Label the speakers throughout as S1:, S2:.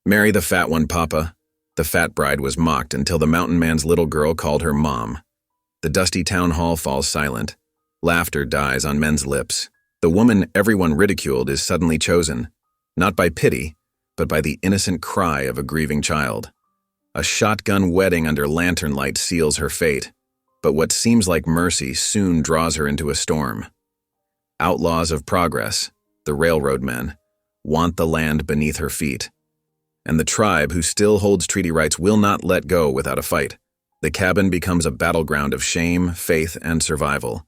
S1: Marry the fat one, Papa. The fat bride was mocked until the mountain man's little girl called her Mom. The dusty town hall falls silent. Laughter dies on men's lips. The woman everyone ridiculed is suddenly chosen, not by pity, but by the innocent cry of a grieving child. A shotgun wedding under lantern light seals her fate, but what seems like mercy soon draws her into a storm. Outlaws of progress, the railroad men, want the land beneath her feet. And the tribe who still holds treaty rights will not let go without a fight. The cabin becomes a battleground of shame, faith, and survival.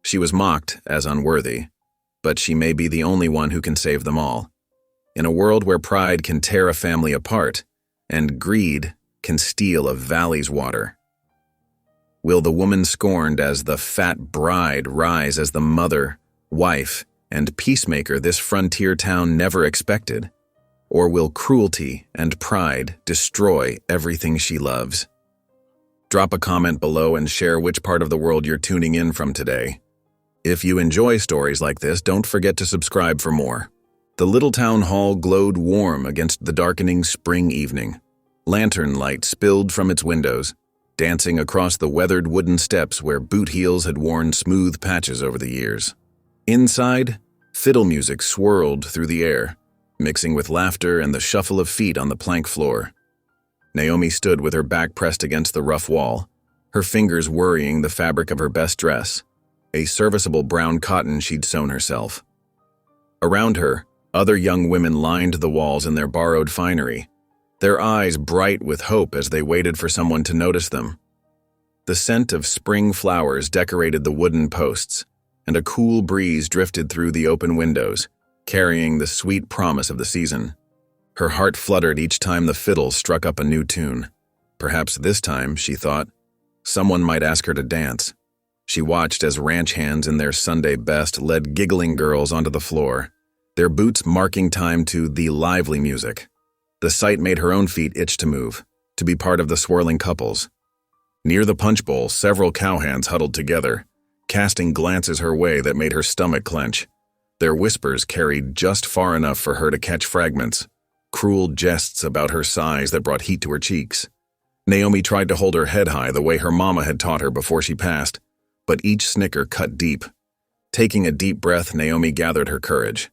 S1: She was mocked as unworthy, but she may be the only one who can save them all. In a world where pride can tear a family apart, and greed can steal a valley's water. Will the woman scorned as the fat bride rise as the mother, wife, and peacemaker this frontier town never expected? Or will cruelty and pride destroy everything she loves? Drop a comment below and share which part of the world you're tuning in from today. If you enjoy stories like this, don't forget to subscribe for more. The little town hall glowed warm against the darkening spring evening. Lantern light spilled from its windows, dancing across the weathered wooden steps where boot heels had worn smooth patches over the years. Inside, fiddle music swirled through the air, mixing with laughter and the shuffle of feet on the plank floor. Naomi stood with her back pressed against the rough wall, her fingers worrying the fabric of her best dress, a serviceable brown cotton she'd sewn herself. Around her, other young women lined the walls in their borrowed finery, their eyes bright with hope as they waited for someone to notice them. The scent of spring flowers decorated the wooden posts, and a cool breeze drifted through the open windows, carrying the sweet promise of the season. Her heart fluttered each time the fiddle struck up a new tune. Perhaps this time, she thought, someone might ask her to dance. She watched as ranch hands in their Sunday best led giggling girls onto the floor, their boots marking time to the lively music. The sight made her own feet itch to move, to be part of the swirling couples. Near the punch bowl, several cowhands huddled together, casting glances her way that made her stomach clench. Their whispers carried just far enough for her to catch fragments, cruel jests about her size that brought heat to her cheeks. Naomi tried to hold her head high the way her mama had taught her before she passed, but each snicker cut deep. Taking a deep breath, Naomi gathered her courage.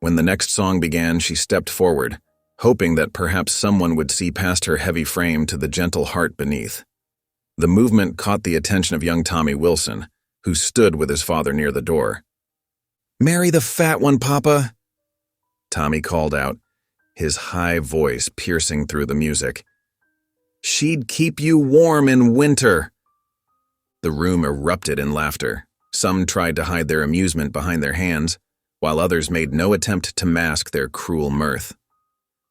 S1: When the next song began, she stepped forward, hoping that perhaps someone would see past her heavy frame to the gentle heart beneath. The movement caught the attention of young Tommy Wilson, who stood with his father near the door. "Marry the fat one, Papa," Tommy called out, his high voice piercing through the music. "She'd keep you warm in winter." The room erupted in laughter. Some tried to hide their amusement behind their hands, while others made no attempt to mask their cruel mirth.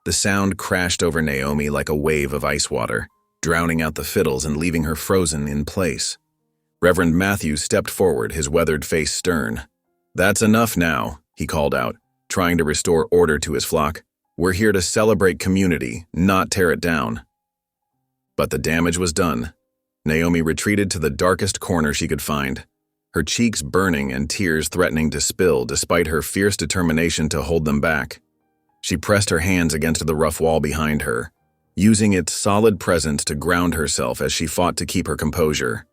S1: The sound crashed over Naomi like a wave of ice water, drowning out the fiddles and leaving her frozen in place. Reverend Matthew stepped forward, his weathered face stern. "That's enough now," he called out, trying to restore order to his flock. "We're here to celebrate community, not tear it down." But the damage was done. Naomi retreated to the darkest corner she could find, her cheeks burning and tears threatening to spill despite her fierce determination to hold them back. She pressed her hands against the rough wall behind her, using its solid presence to ground herself as she fought to keep her composure.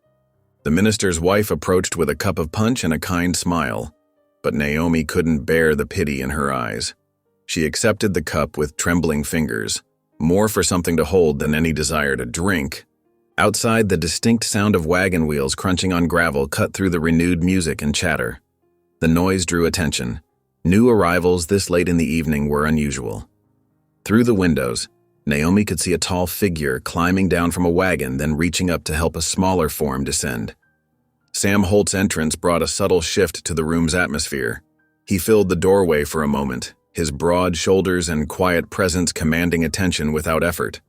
S1: The minister's wife approached with a cup of punch and a kind smile, but Naomi couldn't bear the pity in her eyes. She accepted the cup with trembling fingers, more for something to hold than any desire to drink. Outside, the distinct sound of wagon wheels crunching on gravel cut through the renewed music and chatter. The noise drew attention. New arrivals this late in the evening were unusual. Through the windows, Naomi could see a tall figure climbing down from a wagon, then reaching up to help a smaller form descend. Sam Holt's entrance brought a subtle shift to the room's atmosphere. He filled the doorway for a moment, his broad shoulders and quiet presence commanding attention without effort.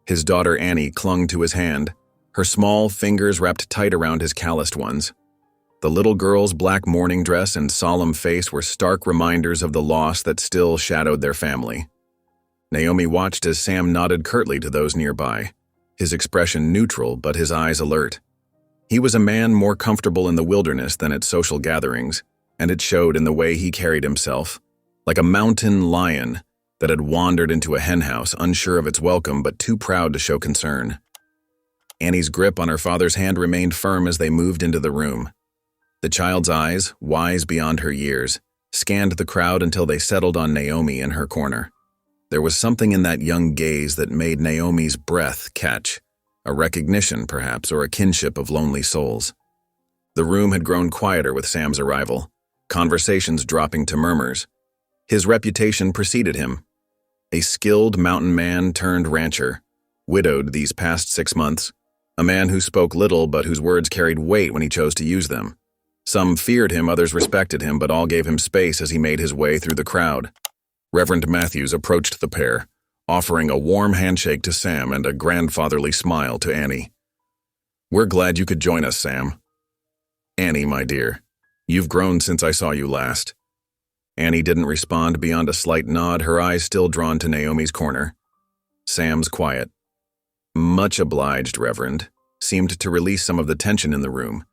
S1: His daughter Annie clung to his hand, her small fingers wrapped tight around his calloused ones. The little girl's black mourning dress and solemn face were stark reminders of the loss that still shadowed their family. Naomi watched as Sam nodded curtly to those nearby, his expression neutral but his eyes alert. He was a man more comfortable in the wilderness than at social gatherings, and it showed in the way he carried himself, like a mountain lion, that had wandered into a henhouse, unsure of its welcome but too proud to show concern. Annie's grip on her father's hand remained firm as they moved into the room. The child's eyes, wise beyond her years, scanned the crowd until they settled on Naomi in her corner. There was something in that young gaze that made Naomi's breath catch, a recognition, perhaps, or a kinship of lonely souls. The room had grown quieter with Sam's arrival, conversations dropping to murmurs. His reputation preceded him. A skilled mountain man turned rancher, widowed these past 6 months, a man who spoke little but whose words carried weight when he chose to use them. Some feared him, others respected him, but all gave him space as he made his way through the crowd. Reverend Matthews approached the pair, offering a warm handshake to Sam and a grandfatherly smile to Annie. "We're glad you could join us, Sam. Annie, my dear, you've grown since I saw you last." Annie didn't respond beyond a slight nod, her eyes still drawn to Naomi's corner. Sam's quiet. "Much obliged, Reverend," seemed to release some of the tension in the room,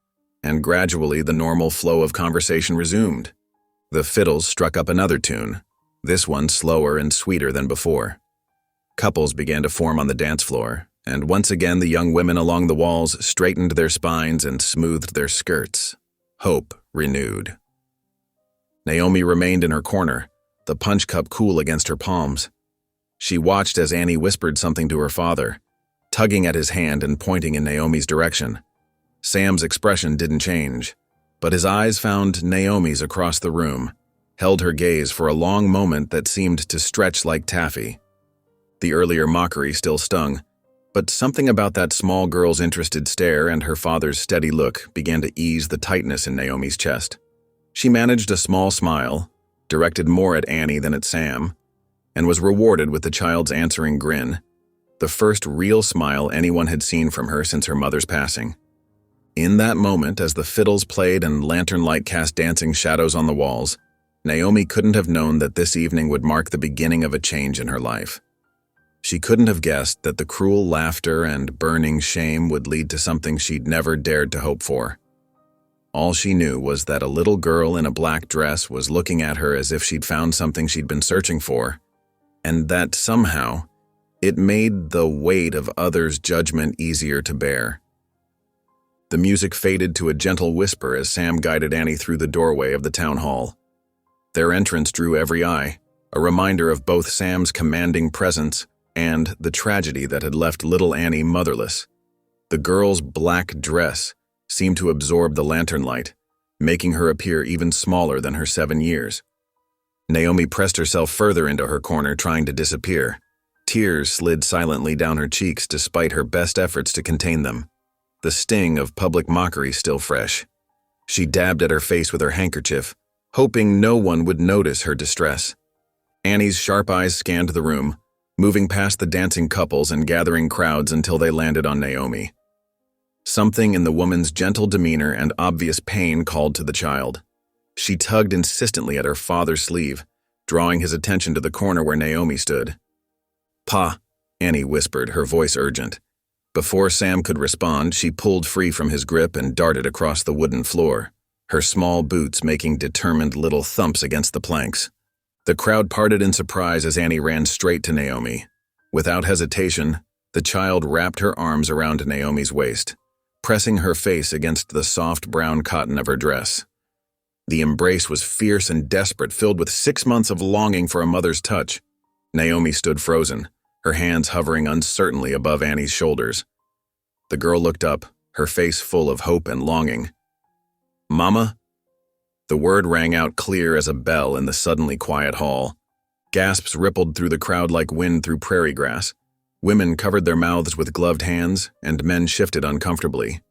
S1: and gradually the normal flow of conversation resumed. The fiddles struck up another tune, this one slower and sweeter than before. Couples began to form on the dance floor, and once again the young women along the walls straightened their spines and smoothed their skirts. Hope renewed. Naomi remained in her corner, the punch cup cool against her palms. She watched as Annie whispered something to her father, tugging at his hand and pointing in Naomi's direction. Sam's expression didn't change, but his eyes found Naomi's across the room, held her gaze for a long moment that seemed to stretch like taffy. The earlier mockery still stung, but something about that small girl's interested stare and her father's steady look began to ease the tightness in Naomi's chest. She managed a small smile, directed more at Annie than at Sam, and was rewarded with the child's answering grin, the first real smile anyone had seen from her since her mother's passing. In that moment, as the fiddles played and lantern light cast dancing shadows on the walls, Naomi couldn't have known that this evening would mark the beginning of a change in her life. She couldn't have guessed that the cruel laughter and burning shame would lead to something she'd never dared to hope for. All she knew was that a little girl in a black dress was looking at her as if she'd found something she'd been searching for, and that somehow it made the weight of others' judgment easier to bear. The music faded to a gentle whisper as Sam guided Annie through the doorway of the town hall. Their entrance drew every eye, a reminder of both Sam's commanding presence and the tragedy that had left little Annie motherless. The girl's black dress seemed to absorb the lantern light, making her appear even smaller than her 7 years. Naomi pressed herself further into her corner, trying to disappear. Tears slid silently down her cheeks despite her best efforts to contain them, the sting of public mockery still fresh. She dabbed at her face with her handkerchief, hoping no one would notice her distress. Annie's sharp eyes scanned the room, moving past the dancing couples and gathering crowds until they landed on Naomi. Something in the woman's gentle demeanor and obvious pain called to the child. She tugged insistently at her father's sleeve, drawing his attention to the corner where Naomi stood. "Pa," Annie whispered, her voice urgent. Before Sam could respond, she pulled free from his grip and darted across the wooden floor, her small boots making determined little thumps against the planks. The crowd parted in surprise as Annie ran straight to Naomi. Without hesitation, the child wrapped her arms around Naomi's waist, pressing her face against the soft brown cotton of her dress. The embrace was fierce and desperate, filled with 6 months of longing for a mother's touch. Naomi stood frozen, her hands hovering uncertainly above Annie's shoulders. The girl looked up, her face full of hope and longing. "Mama?" The word rang out clear as a bell in the suddenly quiet hall. Gasps rippled through the crowd like wind through prairie grass. Women covered their mouths with gloved hands, and men shifted uncomfortably.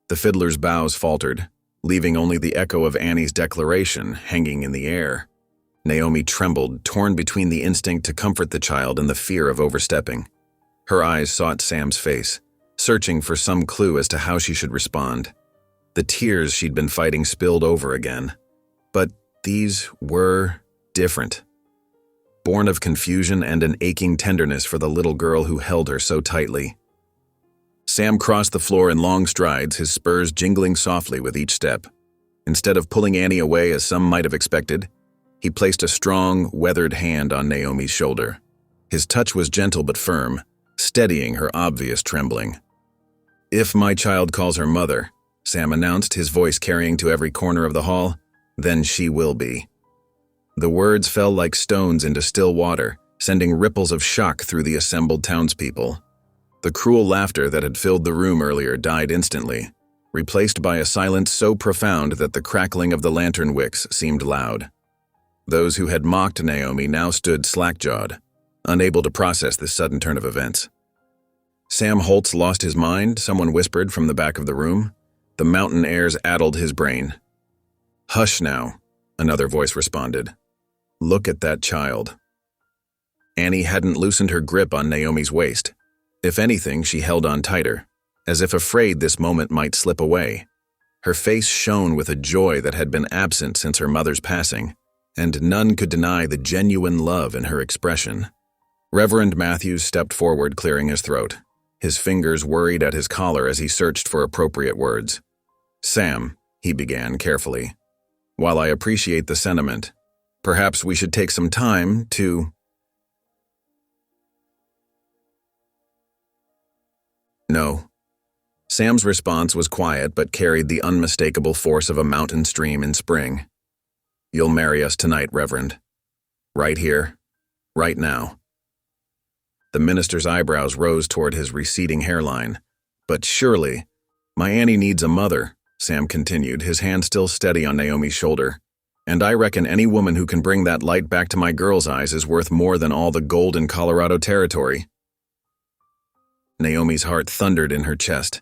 S1: The fiddler's bows faltered, leaving only the echo of Annie's declaration hanging in the air. Naomi trembled, torn between the instinct to comfort the child and the fear of overstepping. Her eyes sought Sam's face, searching for some clue as to how she should respond. The tears she'd been fighting spilled over again. But these were different. Born of confusion and an aching tenderness for the little girl who held her so tightly. Sam crossed the floor in long strides, his spurs jingling softly with each step. Instead of pulling Annie away as some might have expected, He placed a strong, weathered hand on Naomi's shoulder. His touch was gentle but firm, steadying her obvious trembling. "If my child calls her mother," Sam announced, his voice carrying to every corner of the hall, "then she will be." The words fell like stones into still water, sending ripples of shock through the assembled townspeople. The cruel laughter that had filled the room earlier died instantly, replaced by a silence so profound that the crackling of the lantern wicks seemed loud. Those who had mocked Naomi now stood slack-jawed, unable to process this sudden turn of events. "Sam Holtz lost his mind," someone whispered from the back of the room. The mountain airs addled his brain. "Hush now," another voice responded. "Look at that child." Annie hadn't loosened her grip on Naomi's waist. If anything, she held on tighter, as if afraid this moment might slip away. Her face shone with a joy that had been absent since her mother's passing, and none could deny the genuine love in her expression. Reverend Matthews stepped forward, clearing his throat. His fingers worried at his collar as he searched for appropriate words. "Sam," he began carefully, "while I appreciate the sentiment, perhaps we should take some time to—" "No." Sam's response was quiet but carried the unmistakable force of a mountain stream in spring. "You'll marry us tonight, Reverend. Right here, right now." The minister's eyebrows rose toward his receding hairline. "But surely, my Annie needs a mother," Sam continued, his hand still steady on Naomi's shoulder. "And I reckon any woman who can bring that light back to my girl's eyes is worth more than all the gold in Colorado Territory." Naomi's heart thundered in her chest.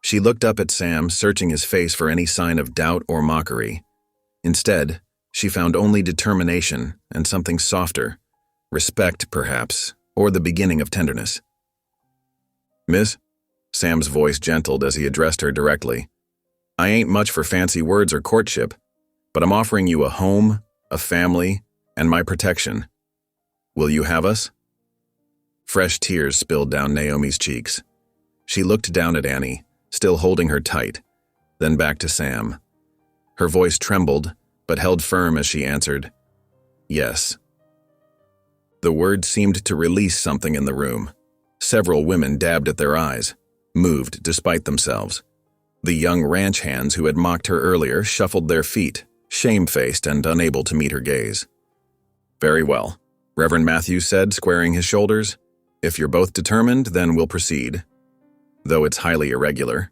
S1: She looked up at Sam, searching his face for any sign of doubt or mockery. Instead, she found only determination and something softer, respect perhaps, or the beginning of tenderness. "Miss," Sam's voice gentled as he addressed her directly, "I ain't much for fancy words or courtship, but I'm offering you a home, a family, and my protection. Will you have us?" Fresh tears spilled down Naomi's cheeks. She looked down at Annie, still holding her tight, then back to Sam. Her voice trembled, but held firm as she answered, "Yes." The word seemed to release something in the room. Several women dabbed at their eyes, moved despite themselves. The young ranch hands who had mocked her earlier shuffled their feet, shamefaced and unable to meet her gaze. "Very well," Reverend Matthews said, squaring his shoulders. "If you're both determined, then we'll proceed. Though it's highly irregular."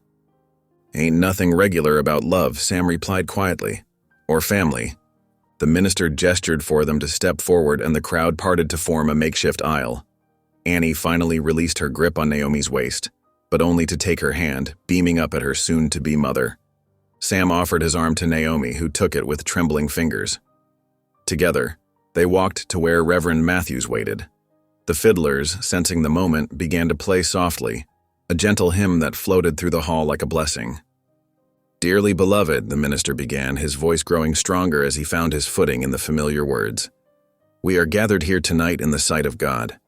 S1: "Ain't nothing regular about love," Sam replied quietly. "Or family." The minister gestured for them to step forward and the crowd parted to form a makeshift aisle. Annie finally released her grip on Naomi's waist, but only to take her hand, beaming up at her soon-to-be mother. Sam offered his arm to Naomi, who took it with trembling fingers. Together, they walked to where Reverend Matthews waited. The fiddlers, sensing the moment, began to play softly, a gentle hymn that floated through the hall like a blessing. "Dearly beloved," the minister began, his voice growing stronger as he found his footing in the familiar words. "We are gathered here tonight in the sight of God."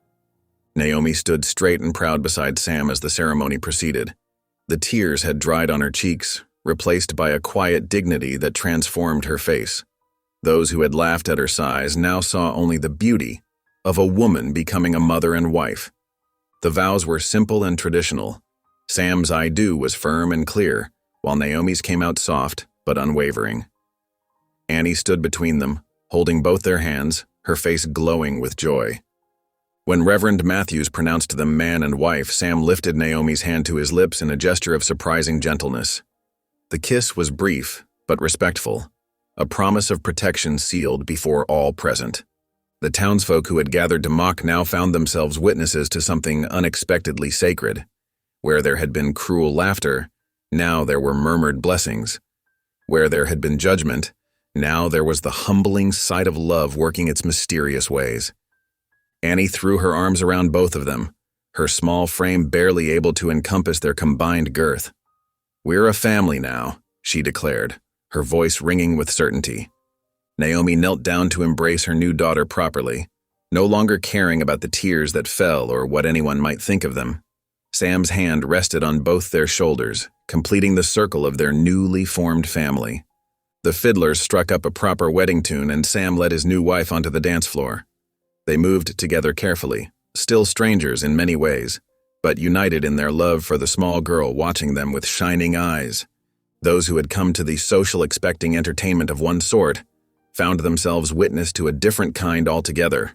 S1: Naomi stood straight and proud beside Sam as the ceremony proceeded. The tears had dried on her cheeks, replaced by a quiet dignity that transformed her face. Those who had laughed at her sighs now saw only the beauty of a woman becoming a mother and wife. The vows were simple and traditional. Sam's "I do" was firm and clear, while Naomi's came out soft but unwavering. Annie stood between them, holding both their hands, her face glowing with joy. When Reverend Matthews pronounced them man and wife, Sam lifted Naomi's hand to his lips in a gesture of surprising gentleness. The kiss was brief but respectful, a promise of protection sealed before all present. The townsfolk who had gathered to mock now found themselves witnesses to something unexpectedly sacred. Where there had been cruel laughter, now there were murmured blessings. Where there had been judgment, now there was the humbling sight of love working its mysterious ways. Annie threw her arms around both of them, her small frame barely able to encompass their combined girth. "We're a family now," she declared, her voice ringing with certainty. Naomi knelt down to embrace her new daughter properly, no longer caring about the tears that fell or what anyone might think of them. Sam's hand rested on both their shoulders, completing the circle of their newly formed family. The fiddlers struck up a proper wedding tune and Sam led his new wife onto the dance floor. They moved together carefully, still strangers in many ways, but united in their love for the small girl watching them with shining eyes. Those who had come to the social expecting entertainment of one sort found themselves witness to a different kind altogether,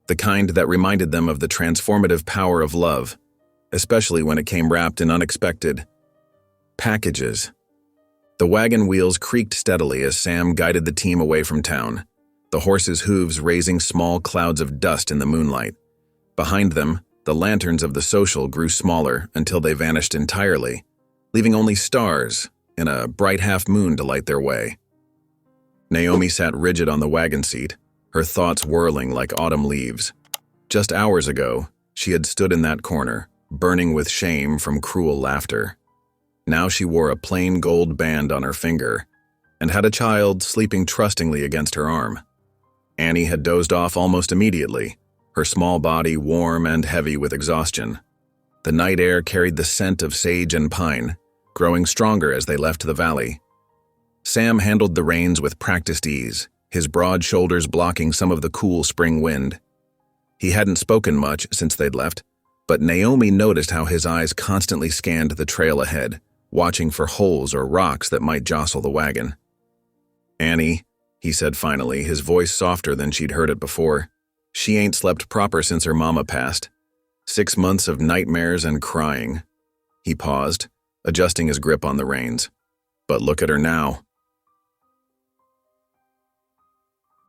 S1: the kind that reminded them of the transformative power of love, especially when it came wrapped in unexpected packages. The wagon wheels creaked steadily as Sam guided the team away from town, the horses' hooves raising small clouds of dust in the moonlight. Behind them, the lanterns of the social grew smaller until they vanished entirely, leaving only stars and a bright half-moon to light their way. Naomi sat rigid on the wagon seat, her thoughts whirling like autumn leaves. Just hours ago, she had stood in that corner, burning with shame from cruel laughter. Now she wore a plain gold band on her finger and had a child sleeping trustingly against her arm. Annie had dozed off almost immediately, her small body warm and heavy with exhaustion. The night air carried the scent of sage and pine, growing stronger as they left the valley. Sam handled the reins with practiced ease, his broad shoulders blocking some of the cool spring wind. He hadn't spoken much since they'd left, but Naomi noticed how his eyes constantly scanned the trail ahead, watching for holes or rocks that might jostle the wagon. "Annie," he said finally, his voice softer than she'd heard it before, "she ain't slept proper since her mama passed. 6 months of nightmares and crying." He paused, adjusting his grip on the reins. "But look at her now."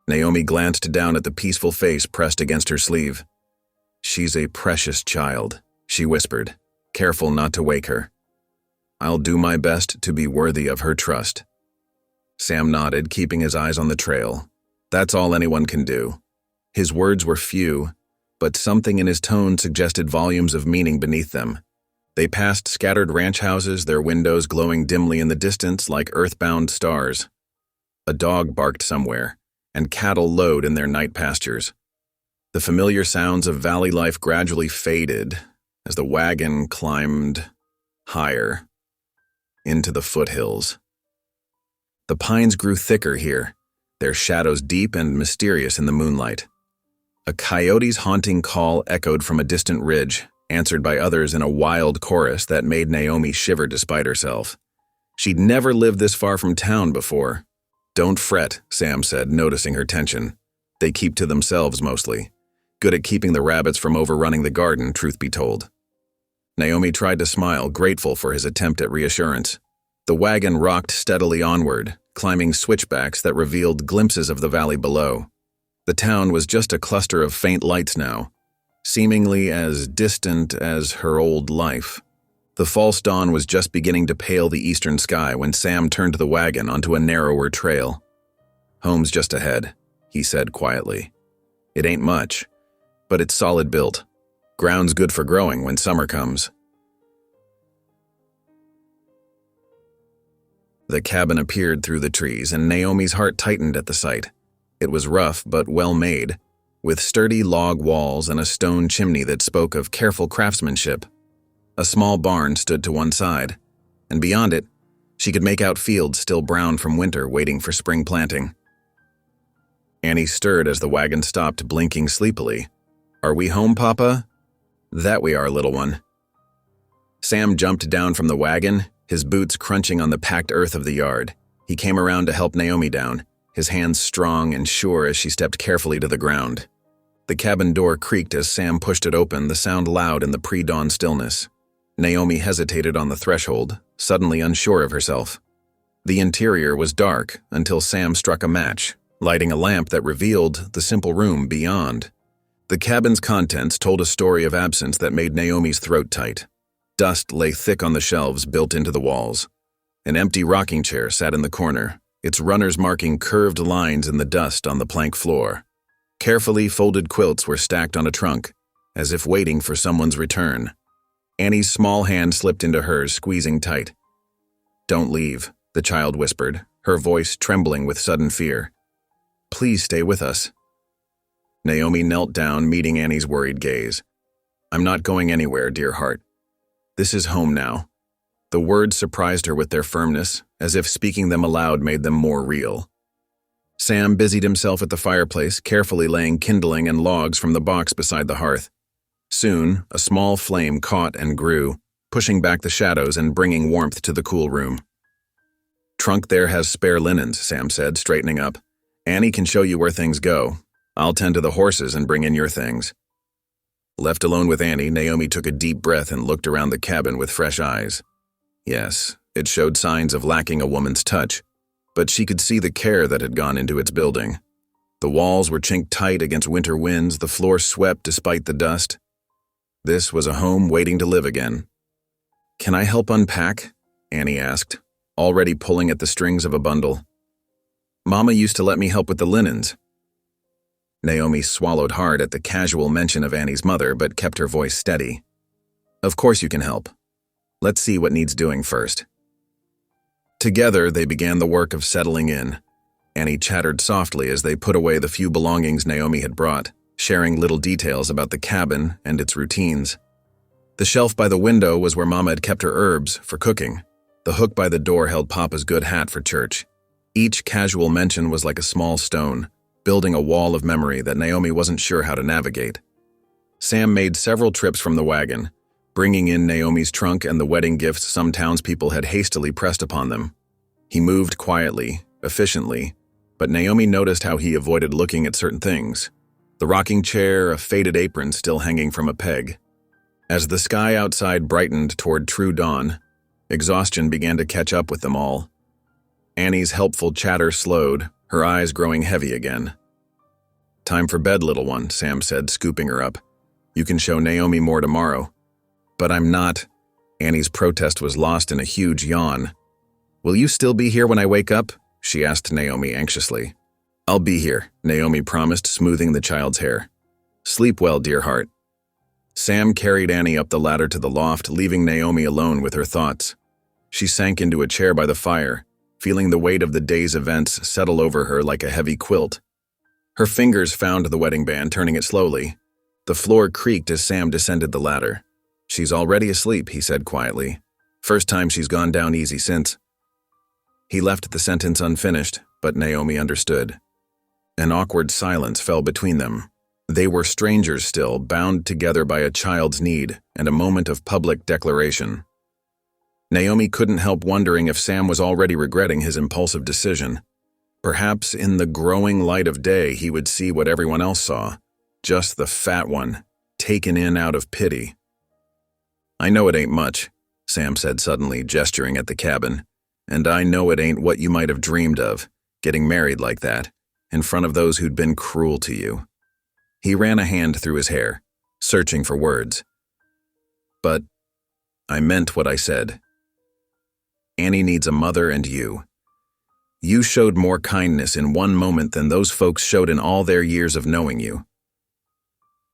S1: Naomi glanced down at the peaceful face pressed against her sleeve. "She's a precious child," she whispered, careful not to wake her. "I'll do my best to be worthy of her trust." Sam nodded, keeping his eyes on the trail. That's all anyone can do. His words were few, but something in his tone suggested volumes of meaning beneath them. They passed scattered ranch houses, their windows glowing dimly in the distance like earthbound stars. A dog barked somewhere, and cattle lowed in their night pastures. The familiar sounds of valley life gradually faded as the wagon climbed higher into the foothills. The pines grew thicker here, their shadows deep and mysterious in the moonlight. A coyote's haunting call echoed from a distant ridge, answered by others in a wild chorus that made Naomi shiver despite herself. She'd never lived this far from town before. "Don't fret," Sam said, noticing her tension. "They keep to themselves mostly. Good at keeping the rabbits from overrunning the garden, truth be told." Naomi tried to smile, grateful for his attempt at reassurance. The wagon rocked steadily onward, climbing switchbacks that revealed glimpses of the valley below. The town was just a cluster of faint lights now, seemingly as distant as her old life. The false dawn was just beginning to pale the eastern sky when Sam turned the wagon onto a narrower trail. "Home's just ahead," he said quietly. "It ain't much, but it's solid built. Ground's good for growing when summer comes." The cabin appeared through the trees, and Naomi's heart tightened at the sight. It was rough but well made, with sturdy log walls and a stone chimney that spoke of careful craftsmanship. A small barn stood to one side, and beyond it, she could make out fields still brown from winter waiting for spring planting. Annie stirred as the wagon stopped, blinking sleepily. "Are we home, Papa?" "That we are, little one." Sam jumped down from the wagon, his boots crunching on the packed earth of the yard. He came around to help Naomi down, his hands strong and sure as she stepped carefully to the ground. The cabin door creaked as Sam pushed it open, the sound loud in the pre-dawn stillness. Naomi hesitated on the threshold, suddenly unsure of herself. The interior was dark until Sam struck a match, lighting a lamp that revealed the simple room beyond. The cabin's contents told a story of absence that made Naomi's throat tight. Dust lay thick on the shelves built into the walls. An empty rocking chair sat in the corner, its runners marking curved lines in the dust on the plank floor. Carefully folded quilts were stacked on a trunk, as if waiting for someone's return. Annie's small hand slipped into hers, squeezing tight. "Don't leave," the child whispered, her voice trembling with sudden fear. "Please stay with us." Naomi knelt down, meeting Annie's worried gaze. "I'm not going anywhere, dear heart. This is home now." The words surprised her with their firmness, as if speaking them aloud made them more real. Sam busied himself at the fireplace, carefully laying kindling and logs from the box beside the hearth. Soon, a small flame caught and grew, pushing back the shadows and bringing warmth to the cool room. "Trunk there has spare linens," Sam said, straightening up. "Annie can show you where things go. I'll tend to the horses and bring in your things." Left alone with Annie, Naomi took a deep breath and looked around the cabin with fresh eyes. Yes, it showed signs of lacking a woman's touch, but she could see the care that had gone into its building. The walls were chinked tight against winter winds, the floor swept despite the dust. This was a home waiting to live again. "Can I help unpack?" Annie asked, already pulling at the strings of a bundle. "Mama used to let me help with the linens." Naomi swallowed hard at the casual mention of Annie's mother, but kept her voice steady. "Of course you can help. Let's see what needs doing first." Together, they began the work of settling in. Annie chattered softly as they put away the few belongings Naomi had brought, sharing little details about the cabin and its routines. The shelf by the window was where Mama had kept her herbs for cooking. The hook by the door held Papa's good hat for church. Each casual mention was like a small stone, building a wall of memory that Naomi wasn't sure how to navigate. Sam made several trips from the wagon, bringing in Naomi's trunk and the wedding gifts some townspeople had hastily pressed upon them. He moved quietly, efficiently, but Naomi noticed how he avoided looking at certain things. The rocking chair, a faded apron still hanging from a peg. As the sky outside brightened toward true dawn, exhaustion began to catch up with them all. Annie's helpful chatter slowed, her eyes growing heavy again. "Time for bed, little one," Sam said, scooping her up. "You can show Naomi more tomorrow." "But I'm not." Annie's protest was lost in a huge yawn. "Will you still be here when I wake up?" she asked Naomi anxiously. "I'll be here," Naomi promised, smoothing the child's hair. "Sleep well, dear heart." Sam carried Annie up the ladder to the loft, leaving Naomi alone with her thoughts. She sank into a chair by the fire, feeling the weight of the day's events settle over her like a heavy quilt. Her fingers found the wedding band, turning it slowly. The floor creaked as Sam descended the ladder. "She's already asleep," he said quietly. "First time she's gone down easy since." He left the sentence unfinished, but Naomi understood. An awkward silence fell between them. They were strangers still, bound together by a child's need and a moment of public declaration. Naomi couldn't help wondering if Sam was already regretting his impulsive decision. Perhaps in the growing light of day he would see what everyone else saw, just the fat one, taken in out of pity. "I know it ain't much," Sam said suddenly, gesturing at the cabin, "and I know it ain't what you might have dreamed of, getting married like that, in front of those who'd been cruel to you." He ran a hand through his hair, searching for words. "But I meant what I said. Annie needs a mother and you. You showed more kindness in one moment than those folks showed in all their years of knowing you."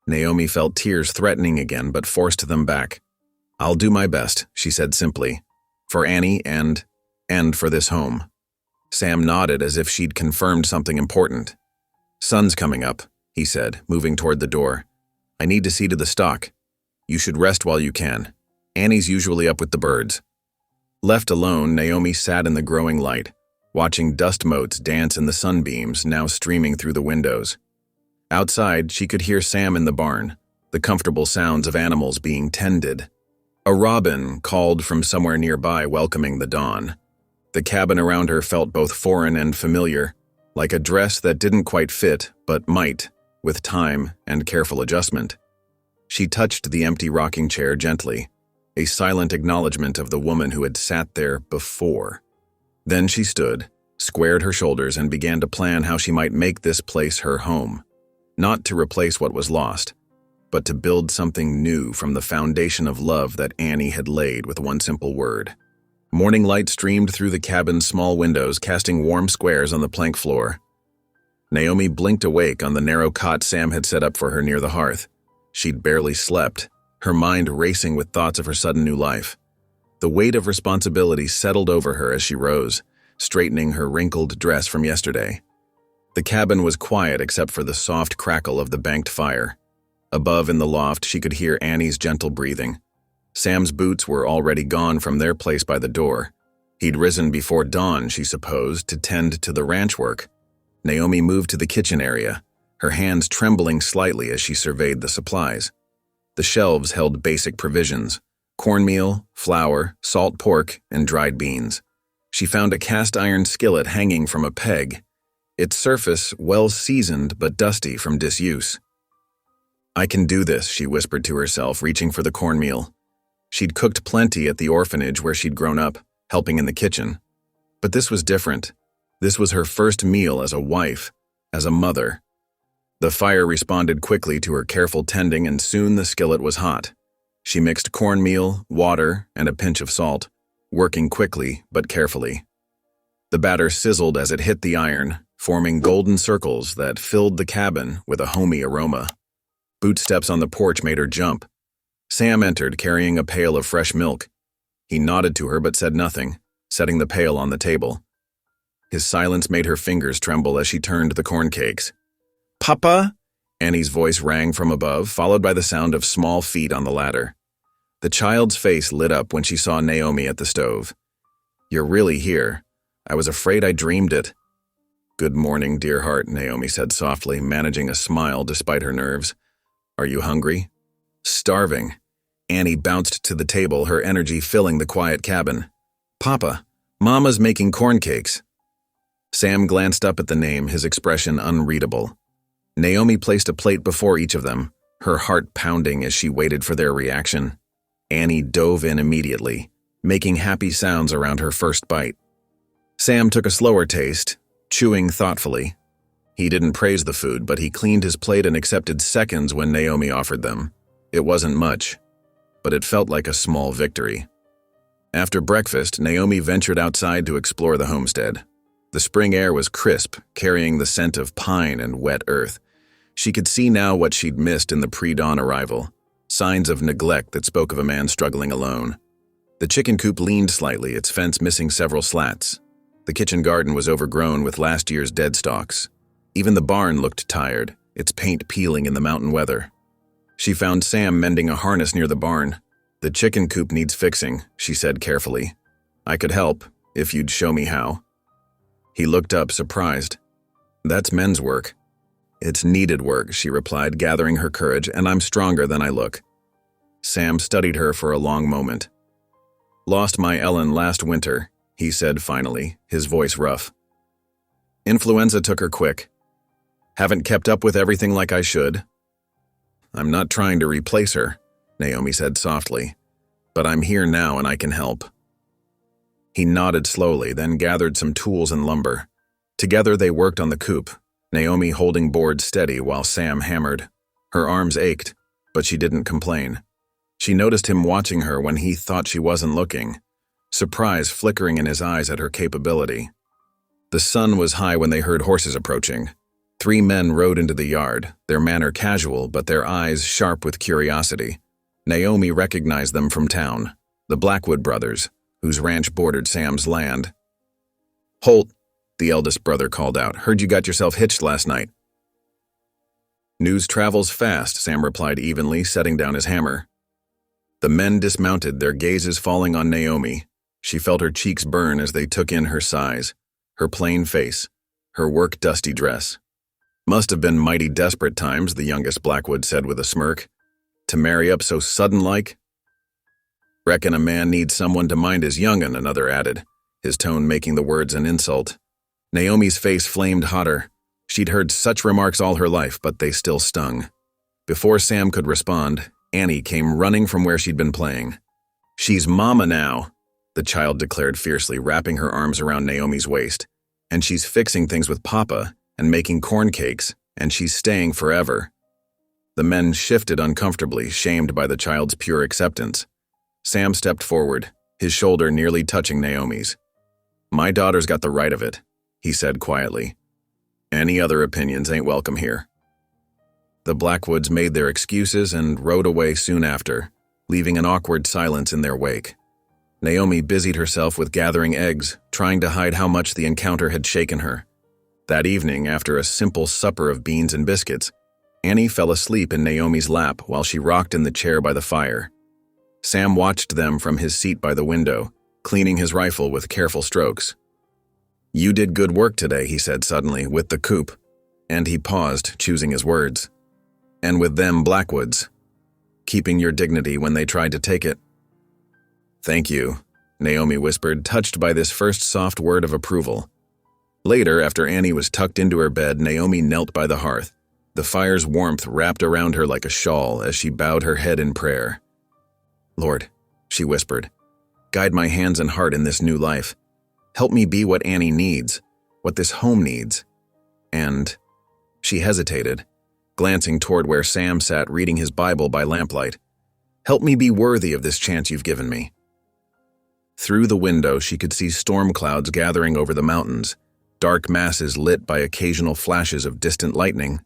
S1: Naomi felt tears threatening again, but forced them back. "I'll do my best," she said simply, "for Annie and for this home." Sam nodded as if she'd confirmed something important. "Sun's coming up," he said, moving toward the door. "I need to see to the stock. You should rest while you can. Annie's usually up with the birds." Left alone, Naomi sat in the growing light, watching dust motes dance in the sunbeams now streaming through the windows. Outside, she could hear Sam in the barn, the comfortable sounds of animals being tended. A robin called from somewhere nearby, welcoming the dawn. The cabin around her felt both foreign and familiar, like a dress that didn't quite fit, but might, with time and careful adjustment. She touched the empty rocking chair gently, a silent acknowledgement of the woman who had sat there before. Then she stood, squared her shoulders, and began to plan how she might make this place her home. Not to replace what was lost, but to build something new from the foundation of love that Annie had laid with one simple word. Morning light streamed through the cabin's small windows, casting warm squares on the plank floor. Naomi blinked awake on the narrow cot Sam had set up for her near the hearth. She'd barely slept, her mind racing with thoughts of her sudden new life. The weight of responsibility settled over her as she rose, straightening her wrinkled dress from yesterday. The cabin was quiet except for the soft crackle of the banked fire. Above in the loft, she could hear Annie's gentle breathing. Sam's boots were already gone from their place by the door. He'd risen before dawn, she supposed, to tend to the ranch work. Naomi moved to the kitchen area, her hands trembling slightly as she surveyed the supplies. The shelves held basic provisions: cornmeal, flour, salt pork, and dried beans. She found a cast-iron skillet hanging from a peg, its surface well-seasoned but dusty from disuse. "I can do this," she whispered to herself, reaching for the cornmeal. She'd cooked plenty at the orphanage where she'd grown up, helping in the kitchen. But this was different. This was her first meal as a wife, as a mother. The fire responded quickly to her careful tending, and soon the skillet was hot. She mixed cornmeal, water, and a pinch of salt, working quickly but carefully. The batter sizzled as it hit the iron, forming golden circles that filled the cabin with a homey aroma. Footsteps on the porch made her jump. Sam entered, carrying a pail of fresh milk. He nodded to her but said nothing, setting the pail on the table. His silence made her fingers tremble as she turned the corn cakes. "Papa?" Annie's voice rang from above, followed by the sound of small feet on the ladder. The child's face lit up when she saw Naomi at the stove. "You're really here. I was afraid I dreamed it." "Good morning, dear heart," Naomi said softly, managing a smile despite her nerves. "Are you hungry?" "Starving." Annie bounced to the table, her energy filling the quiet cabin. "Papa, Mama's making corn cakes." Sam glanced up at the name, his expression unreadable. Naomi placed a plate before each of them, her heart pounding as she waited for their reaction. Annie dove in immediately, making happy sounds around her first bite. Sam took a slower taste, chewing thoughtfully. He didn't praise the food, but he cleaned his plate and accepted seconds when Naomi offered them. It wasn't much, but it felt like a small victory. After breakfast, Naomi ventured outside to explore the homestead. The spring air was crisp, carrying the scent of pine and wet earth. She could see now what she'd missed in the pre-dawn arrival, signs of neglect that spoke of a man struggling alone. The chicken coop leaned slightly, its fence missing several slats. The kitchen garden was overgrown with last year's dead stalks. Even the barn looked tired, its paint peeling in the mountain weather. She found Sam mending a harness near the barn. "The chicken coop needs fixing," she said carefully. "I could help, if you'd show me how." He looked up, surprised. "That's men's work." "It's needed work," she replied, gathering her courage, "and I'm stronger than I look." Sam studied her for a long moment. "Lost my Ellen last winter," he said finally, his voice rough. "Influenza took her quick. Haven't kept up with everything like I should." "I'm not trying to replace her," Naomi said softly, "but I'm here now and I can help." He nodded slowly, then gathered some tools and lumber. Together they worked on the coop, Naomi holding boards steady while Sam hammered. Her arms ached, but she didn't complain. She noticed him watching her when he thought she wasn't looking, surprise flickering in his eyes at her capability. The sun was high when they heard horses approaching. 3 men rode into the yard, their manner casual but their eyes sharp with curiosity. Naomi recognized them from town, the Blackwood brothers, whose ranch bordered Sam's land. "Holt," the eldest brother called out, "heard you got yourself hitched last night." "News travels fast," Sam replied evenly, setting down his hammer. The men dismounted, their gazes falling on Naomi. She felt her cheeks burn as they took in her size, her plain face, her work-dusty dress. "Must have been mighty desperate times," the youngest Blackwood said with a smirk. "To marry up so sudden-like?" "Reckon a man needs someone to mind his young'un," another added, his tone making the words an insult. Naomi's face flamed hotter. She'd heard such remarks all her life, but they still stung. Before Sam could respond, Annie came running from where she'd been playing. "She's Mama now," the child declared fiercely, wrapping her arms around Naomi's waist. "And she's fixing things with Papa and making corn cakes, and she's staying forever." The men shifted uncomfortably, shamed by the child's pure acceptance. Sam stepped forward, his shoulder nearly touching Naomi's. "My daughter's got the right of it," he said quietly. "Any other opinions ain't welcome here." The Blackwoods made their excuses and rode away soon after, leaving an awkward silence in their wake. Naomi busied herself with gathering eggs, trying to hide how much the encounter had shaken her. That evening, after a simple supper of beans and biscuits, Annie fell asleep in Naomi's lap while she rocked in the chair by the fire. Sam watched them from his seat by the window, cleaning his rifle with careful strokes. "You did good work today," he said suddenly, "with the coup." And he paused, choosing his words. "And with them Blackwoods. Keeping your dignity when they tried to take it." "Thank you," Naomi whispered, touched by this first soft word of approval. Later, after Annie was tucked into her bed, Naomi knelt by the hearth, the fire's warmth wrapped around her like a shawl as she bowed her head in prayer. "Lord," she whispered, "guide my hands and heart in this new life. Help me be what Annie needs, what this home needs. And—" she hesitated, glancing toward where Sam sat reading his Bible by lamplight. "Help me be worthy of this chance you've given me." Through the window, she could see storm clouds gathering over the mountains, dark masses lit by occasional flashes of distant lightning.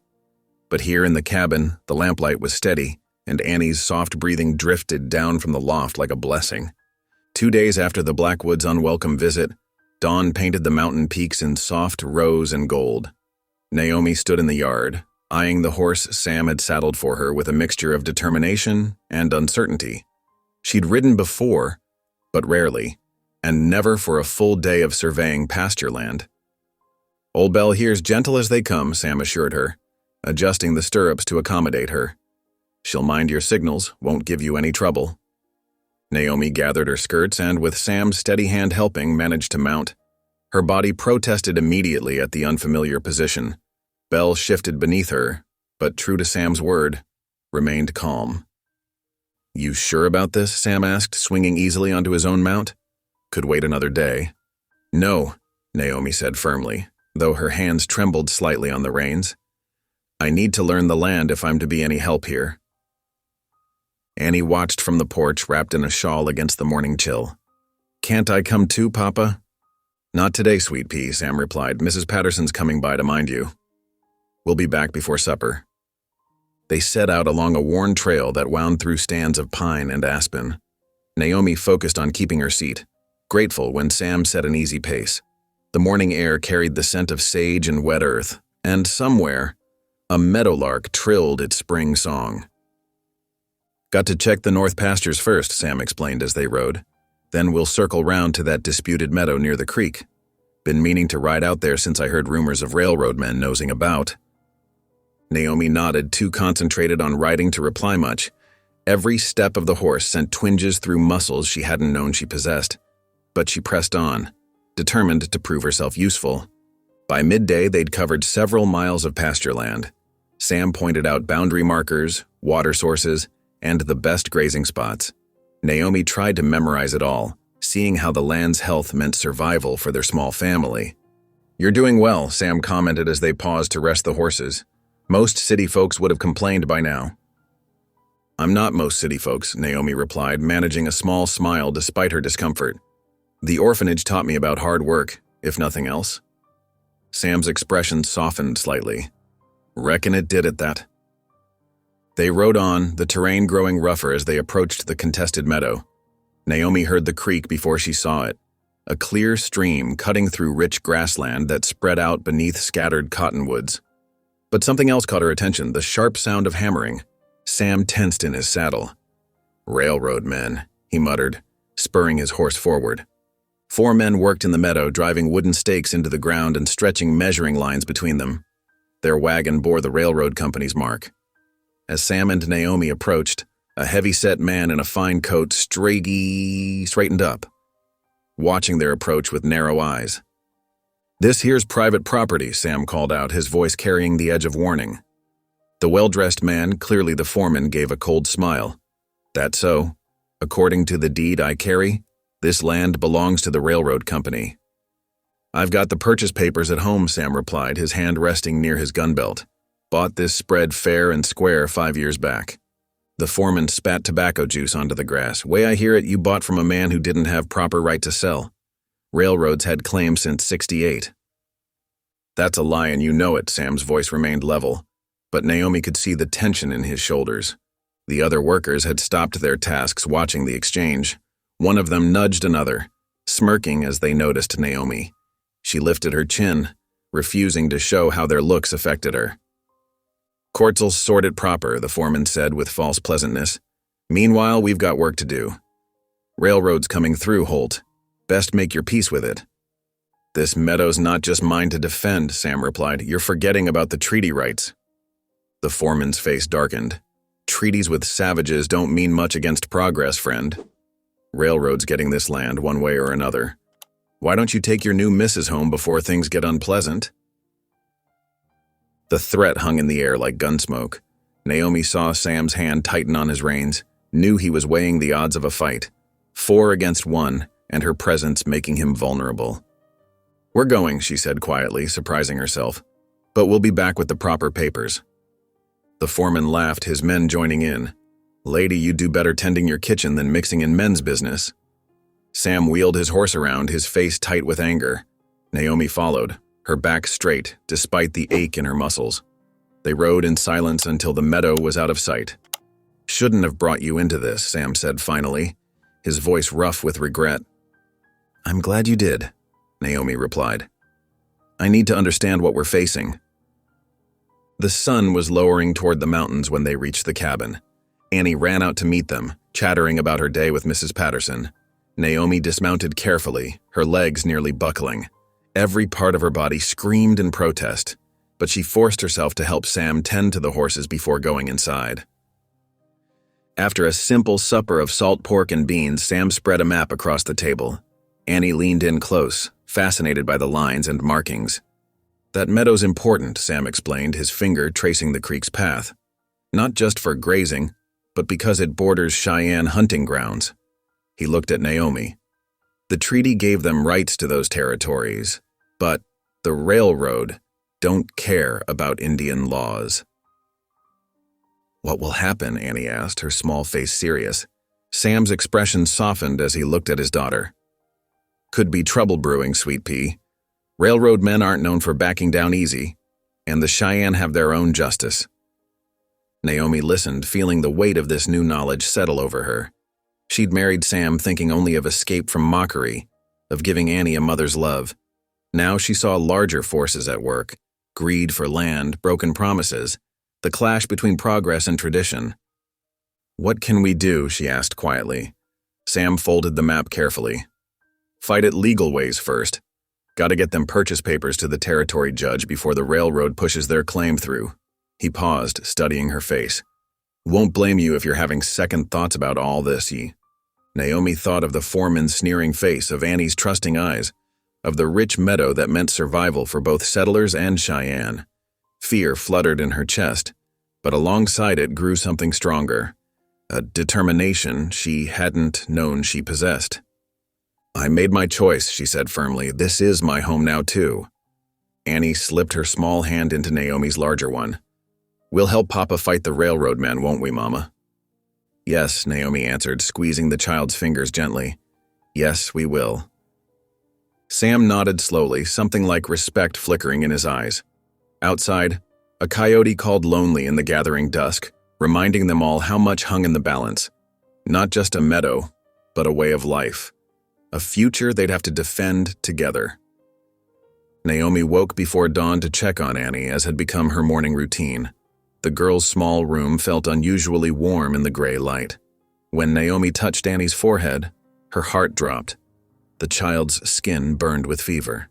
S1: But here in the cabin, the lamplight was steady, and Annie's soft breathing drifted down from the loft like a blessing. 2 days after the Blackwoods' unwelcome visit, dawn painted the mountain peaks in soft rose and gold. Naomi stood in the yard, eyeing the horse Sam had saddled for her with a mixture of determination and uncertainty. She'd ridden before, but rarely, and never for a full day of surveying pasture land. "Old Belle here's gentle as they come," Sam assured her, adjusting the stirrups to accommodate her. "She'll mind your signals, won't give you any trouble." Naomi gathered her skirts and, with Sam's steady hand helping, managed to mount. Her body protested immediately at the unfamiliar position. Belle shifted beneath her, but true to Sam's word, remained calm. "You sure about this?" Sam asked, swinging easily onto his own mount. "Could wait another day." "No," Naomi said firmly, though her hands trembled slightly on the reins. "I need to learn the land if I'm to be any help here." Annie watched from the porch, wrapped in a shawl against the morning chill. "Can't I come too, Papa?" "Not today, sweet pea," Sam replied. "Mrs. Patterson's coming by to mind you. We'll be back before supper." They set out along a worn trail that wound through stands of pine and aspen. Naomi focused on keeping her seat, grateful when Sam set an easy pace. The morning air carried the scent of sage and wet earth, and somewhere, a meadowlark trilled its spring song. "Got to check the north pastures first," Sam explained as they rode. "Then we'll circle round to that disputed meadow near the creek. Been meaning to ride out there since I heard rumors of railroad men nosing about." Naomi nodded, too concentrated on riding to reply much. Every step of the horse sent twinges through muscles she hadn't known she possessed. But she pressed on, determined to prove herself useful. By midday, they'd covered several miles of pasture land. Sam pointed out boundary markers, water sources, and the best grazing spots. Naomi tried to memorize it all, seeing how the land's health meant survival for their small family. "You're doing well," Sam commented as they paused to rest the horses. "Most city folks would have complained by now." "I'm not most city folks," Naomi replied, managing a small smile despite her discomfort. "The orphanage taught me about hard work, if nothing else." Sam's expression softened slightly. "Reckon it did at that." They rode on, the terrain growing rougher as they approached the contested meadow. Naomi heard the creek before she saw it, a clear stream cutting through rich grassland that spread out beneath scattered cottonwoods. But something else caught her attention, the sharp sound of hammering. Sam tensed in his saddle. "Railroad men," he muttered, spurring his horse forward. 4 men worked in the meadow, driving wooden stakes into the ground and stretching measuring lines between them. Their wagon bore the railroad company's mark. As Sam and Naomi approached, a heavy-set man in a fine coat straightened up, watching their approach with narrow eyes. "This here's private property," Sam called out, his voice carrying the edge of warning. The well-dressed man, clearly the foreman, gave a cold smile. "That's so. According to the deed I carry, this land belongs to the railroad company." "I've got the purchase papers at home," Sam replied, his hand resting near his gun belt. "Bought this spread fair and square 5 years back." The foreman spat tobacco juice onto the grass. "Way I hear it, you bought from a man who didn't have proper right to sell. Railroads had claims since '68. "That's a lie and you know it," Sam's voice remained level, but Naomi could see the tension in his shoulders. The other workers had stopped their tasks watching the exchange. One of them nudged another, smirking as they noticed Naomi. She lifted her chin, refusing to show how their looks affected her. "Courts'll sort it proper," the foreman said with false pleasantness. "Meanwhile, we've got work to do. Railroad's coming through, Holt. Best make your peace with it. This meadow's not just mine to defend, Sam replied. You're forgetting about the treaty rights. The foreman's face darkened. Treaties with savages don't mean much against progress, friend. Railroad's getting this land one way or another. Why don't you take your new missus home before things get unpleasant? The threat hung in the air like gunsmoke. Naomi saw Sam's hand tighten on his reins, knew he was weighing the odds of a fight. 4 against 1, and her presence making him vulnerable. We're going, she said quietly, surprising herself. But we'll be back with the proper papers. The foreman laughed, his men joining in. Lady, you do better tending your kitchen than mixing in men's business. Sam wheeled his horse around, his face tight with anger. Naomi followed, her back straight, despite the ache in her muscles. They rode in silence until the meadow was out of sight. Shouldn't have brought you into this, Sam said finally, his voice rough with regret. I'm glad you did, Naomi replied. I need to understand what we're facing. The sun was lowering toward the mountains when they reached the cabin. Annie ran out to meet them, chattering about her day with Mrs. Patterson. Naomi dismounted carefully, her legs nearly buckling. Every part of her body screamed in protest, but she forced herself to help Sam tend to the horses before going inside. After a simple supper of salt pork and beans, Sam spread a map across the table. Annie leaned in close, fascinated by the lines and markings. That meadow's important, Sam explained, his finger tracing the creek's path. Not just for grazing, but because it borders Cheyenne hunting grounds. He looked at Naomi. The treaty gave them rights to those territories, but the railroad don't care about Indian laws. What will happen? Annie asked, her small face serious. Sam's expression softened as he looked at his daughter. Could be trouble brewing, sweet pea. Railroad men aren't known for backing down easy, and the Cheyenne have their own justice. Naomi listened, feeling the weight of this new knowledge settle over her. She'd married Sam thinking only of escape from mockery, of giving Annie a mother's love. Now she saw larger forces at work, greed for land, broken promises, the clash between progress and tradition. What can we do? She asked quietly. Sam folded the map carefully. Fight it legal ways first. Gotta get them purchase papers to the territory judge before the railroad pushes their claim through. He paused, studying her face. Won't blame you if you're having second thoughts about all this, Naomi thought of the foreman's sneering face, of Annie's trusting eyes, of the rich meadow that meant survival for both settlers and Cheyenne. Fear fluttered in her chest, but alongside it grew something stronger, a determination she hadn't known she possessed. I made my choice, she said firmly. This is my home now, too. Annie slipped her small hand into Naomi's larger one. We'll help Papa fight the railroad men, won't we, Mama? Yes, Naomi answered, squeezing the child's fingers gently. Yes, we will. Sam nodded slowly, something like respect flickering in his eyes. Outside, a coyote called lonely in the gathering dusk, reminding them all how much hung in the balance. Not just a meadow, but a way of life. A future they'd have to defend together. Naomi woke before dawn to check on Annie, as had become her morning routine. The girl's small room felt unusually warm in the gray light. When Naomi touched Annie's forehead, her heart dropped. The child's skin burned with fever.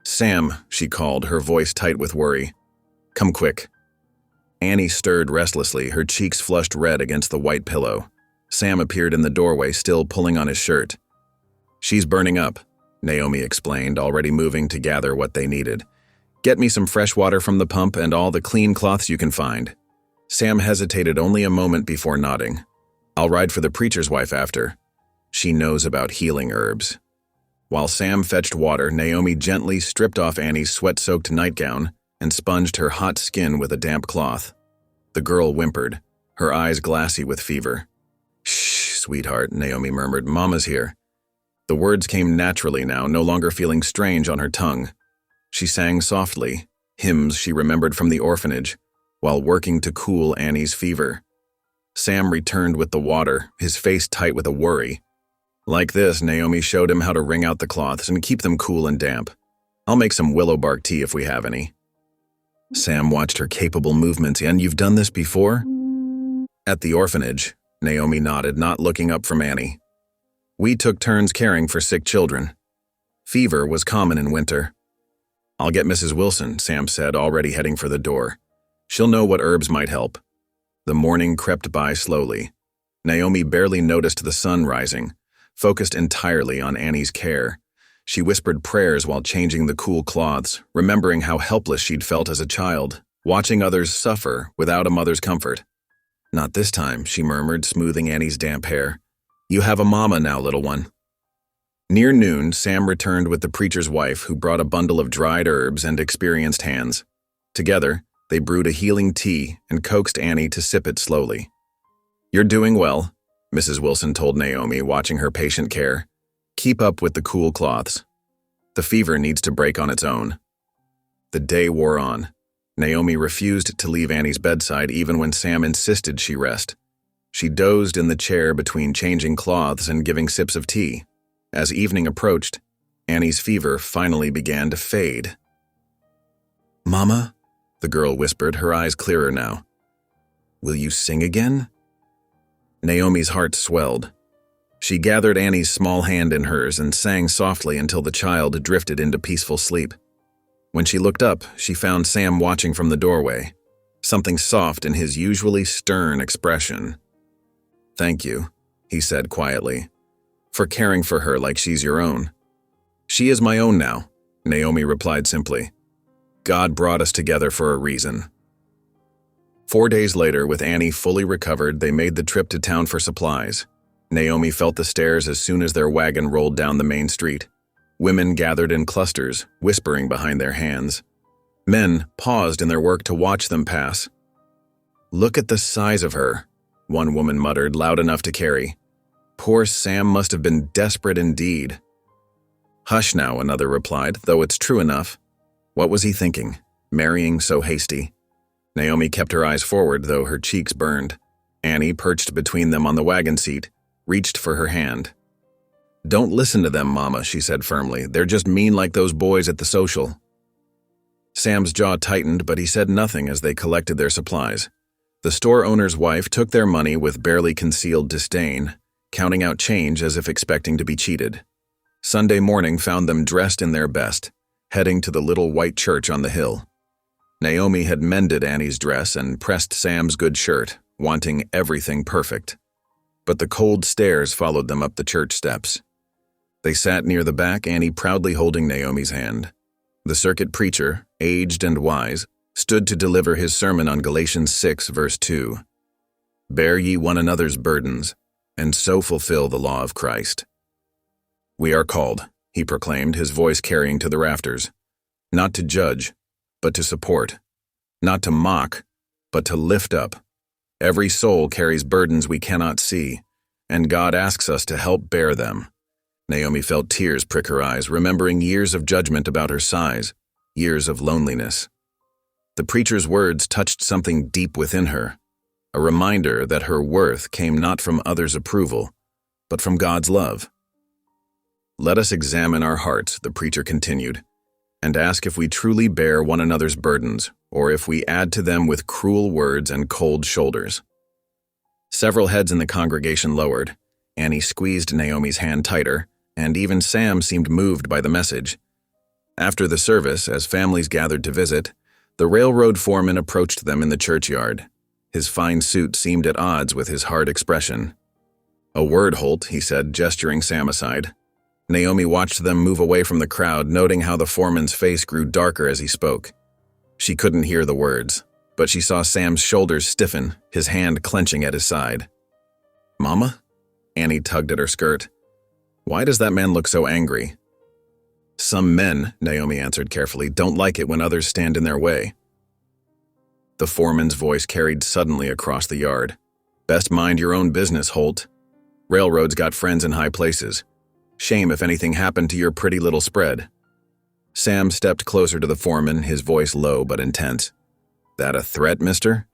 S1: Sam, she called, her voice tight with worry. Come quick. Annie stirred restlessly, her cheeks flushed red against the white pillow. Sam appeared in the doorway, still pulling on his shirt. She's burning up, Naomi explained, already moving to gather what they needed. Get me some fresh water from the pump and all the clean cloths you can find. Sam hesitated only a moment before nodding. I'll ride for the preacher's wife after. She knows about healing herbs. While Sam fetched water, Naomi gently stripped off Annie's sweat-soaked nightgown and sponged her hot skin with a damp cloth. The girl whimpered, her eyes glassy with fever. Shh, sweetheart, Naomi murmured. Mama's here. The words came naturally now, no longer feeling strange on her tongue. She sang softly, hymns she remembered from the orphanage, while working to cool Annie's fever. Sam returned with the water, his face tight with a worry. Like this, Naomi showed him how to wring out the cloths and keep them cool and damp. I'll make some willow bark tea if we have any. Sam watched her capable movements. And you've done this before? At the orphanage, Naomi nodded, not looking up from Annie. We took turns caring for sick children. Fever was common in winter. I'll get Mrs. Wilson, Sam said, already heading for the door. She'll know what herbs might help. The morning crept by slowly. Naomi barely noticed the sun rising, focused entirely on Annie's care. She whispered prayers while changing the cool cloths, remembering how helpless she'd felt as a child, watching others suffer without a mother's comfort. Not this time, she murmured, smoothing Annie's damp hair. You have a mama now, little one. Near noon, Sam returned with the preacher's wife, who brought a bundle of dried herbs and experienced hands. Together, they brewed a healing tea and coaxed Annie to sip it slowly. You're doing well, Mrs. Wilson told Naomi, watching her patient care. Keep up with the cool cloths. The fever needs to break on its own. The day wore on. Naomi refused to leave Annie's bedside even when Sam insisted she rest. She dozed in the chair between changing cloths and giving sips of tea. As evening approached, Annie's fever finally began to fade. Mama, the girl whispered, her eyes clearer now. Will you sing again? Naomi's heart swelled. She gathered Annie's small hand in hers and sang softly until the child drifted into peaceful sleep. When she looked up, she found Sam watching from the doorway, something soft in his usually stern expression. Thank you, he said quietly, for caring for her like she's your own. She is my own now, Naomi replied simply. God brought us together for a reason. 4 days later, with Annie fully recovered, they made the trip to town for supplies. Naomi felt the stairs as soon as their wagon rolled down the main street. Women gathered in clusters, whispering behind their hands. Men paused in their work to watch them pass. Look at the size of her, one woman muttered, loud enough to carry. Poor Sam must have been desperate indeed. Hush now, another replied, though it's true enough. What was he thinking, marrying so hasty? Naomi kept her eyes forward, though her cheeks burned. Annie, perched between them on the wagon seat, reached for her hand. Don't listen to them, Mama, she said firmly. They're just mean like those boys at the social. Sam's jaw tightened, but he said nothing as they collected their supplies. The store owner's wife took their money with barely concealed disdain, counting out change as if expecting to be cheated. Sunday morning found them dressed in their best, heading to the little white church on the hill. Naomi had mended Annie's dress and pressed Sam's good shirt, wanting everything perfect. But the cold stares followed them up the church steps. They sat near the back, Annie proudly holding Naomi's hand. The circuit preacher, aged and wise, stood to deliver his sermon on Galatians 6, verse 2. Bear ye one another's burdens, and so fulfill the law of Christ. We are called, he proclaimed, his voice carrying to the rafters, not to judge, but to support, not to mock, but to lift up. Every soul carries burdens we cannot see, and God asks us to help bear them. Naomi felt tears prick her eyes, remembering years of judgment about her size, years of loneliness. The preacher's words touched something deep within her, a reminder that her worth came not from others' approval, but from God's love. Let us examine our hearts, the preacher continued, and ask if we truly bear one another's burdens, or if we add to them with cruel words and cold shoulders. Several heads in the congregation lowered. Annie squeezed Naomi's hand tighter, and even Sam seemed moved by the message. After the service, as families gathered to visit, the railroad foreman approached them in the churchyard. His fine suit seemed at odds with his hard expression. A word, Holt, he said, gesturing Sam aside. Naomi watched them move away from the crowd, noting how the foreman's face grew darker as he spoke. She couldn't hear the words, but she saw Sam's shoulders stiffen, his hand clenching at his side. Mama? Annie tugged at her skirt. Why does that man look so angry? Some men, Naomi answered carefully, don't like it when others stand in their way. The foreman's voice carried suddenly across the yard. Best mind your own business, Holt. Railroads got friends in high places. Shame if anything happened to your pretty little spread. Sam stepped closer to the foreman, his voice low but intense. That a threat, mister?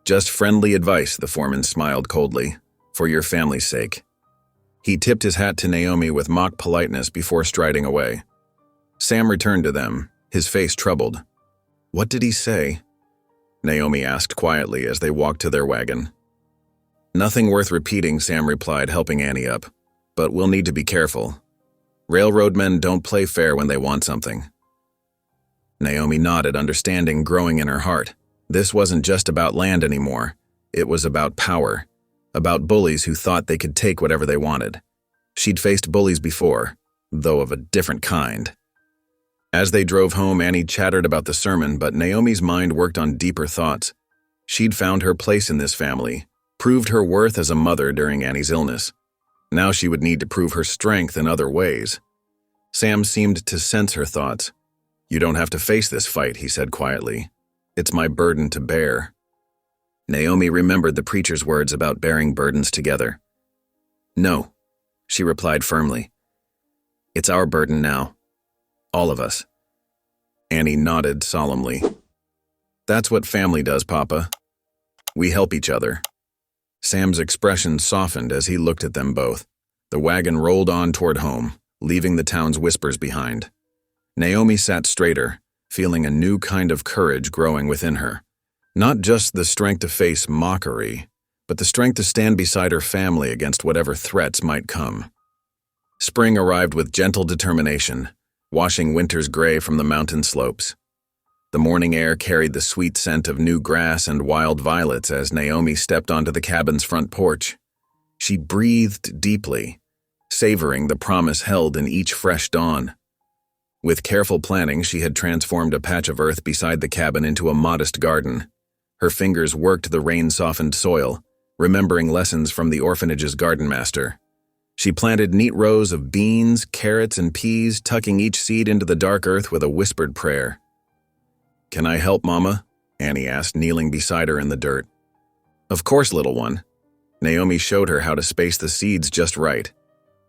S1: Just friendly advice, the foreman smiled coldly, for your family's sake. He tipped his hat to Naomi with mock politeness before striding away. Sam returned to them, his face troubled. What did he say? Naomi asked quietly as they walked to their wagon. Nothing worth repeating, Sam replied, helping Annie up. but we'll need to be careful. Railroad men don't play fair when they want something." Naomi nodded, understanding growing in her heart. This wasn't just about land anymore. It was about power, about bullies who thought they could take whatever they wanted. She'd faced bullies before, though of a different kind. As they drove home, Annie chattered about the sermon, but Naomi's mind worked on deeper thoughts. She'd found her place in this family, proved her worth as a mother during Annie's illness. Now she would need to prove her strength in other ways. Sam seemed to sense her thoughts. "You don't have to face this fight," he said quietly. "It's my burden to bear." Naomi remembered the preacher's words about bearing burdens together. "No," she replied firmly. "It's our burden now. All of us." Annie nodded solemnly. "That's what family does, Papa. We help each other." Sam's expression softened as he looked at them both. The wagon rolled on toward home, leaving the town's whispers behind. Naomi sat straighter, feeling a new kind of courage growing within her. Not just the strength to face mockery, but the strength to stand beside her family against whatever threats might come. Spring arrived with gentle determination, washing winter's gray from the mountain slopes. The morning air carried the sweet scent of new grass and wild violets as Naomi stepped onto the cabin's front porch. She breathed deeply, savoring the promise held in each fresh dawn. With careful planning, she had transformed a patch of earth beside the cabin into a modest garden. Her fingers worked the rain-softened soil, remembering lessons from the orphanage's garden master. She planted neat rows of beans, carrots, and peas, tucking each seed into the dark earth with a whispered prayer. "Can I help, Mama?" Annie asked, kneeling beside her in the dirt. "Of course, little one." Naomi showed her how to space the seeds just right.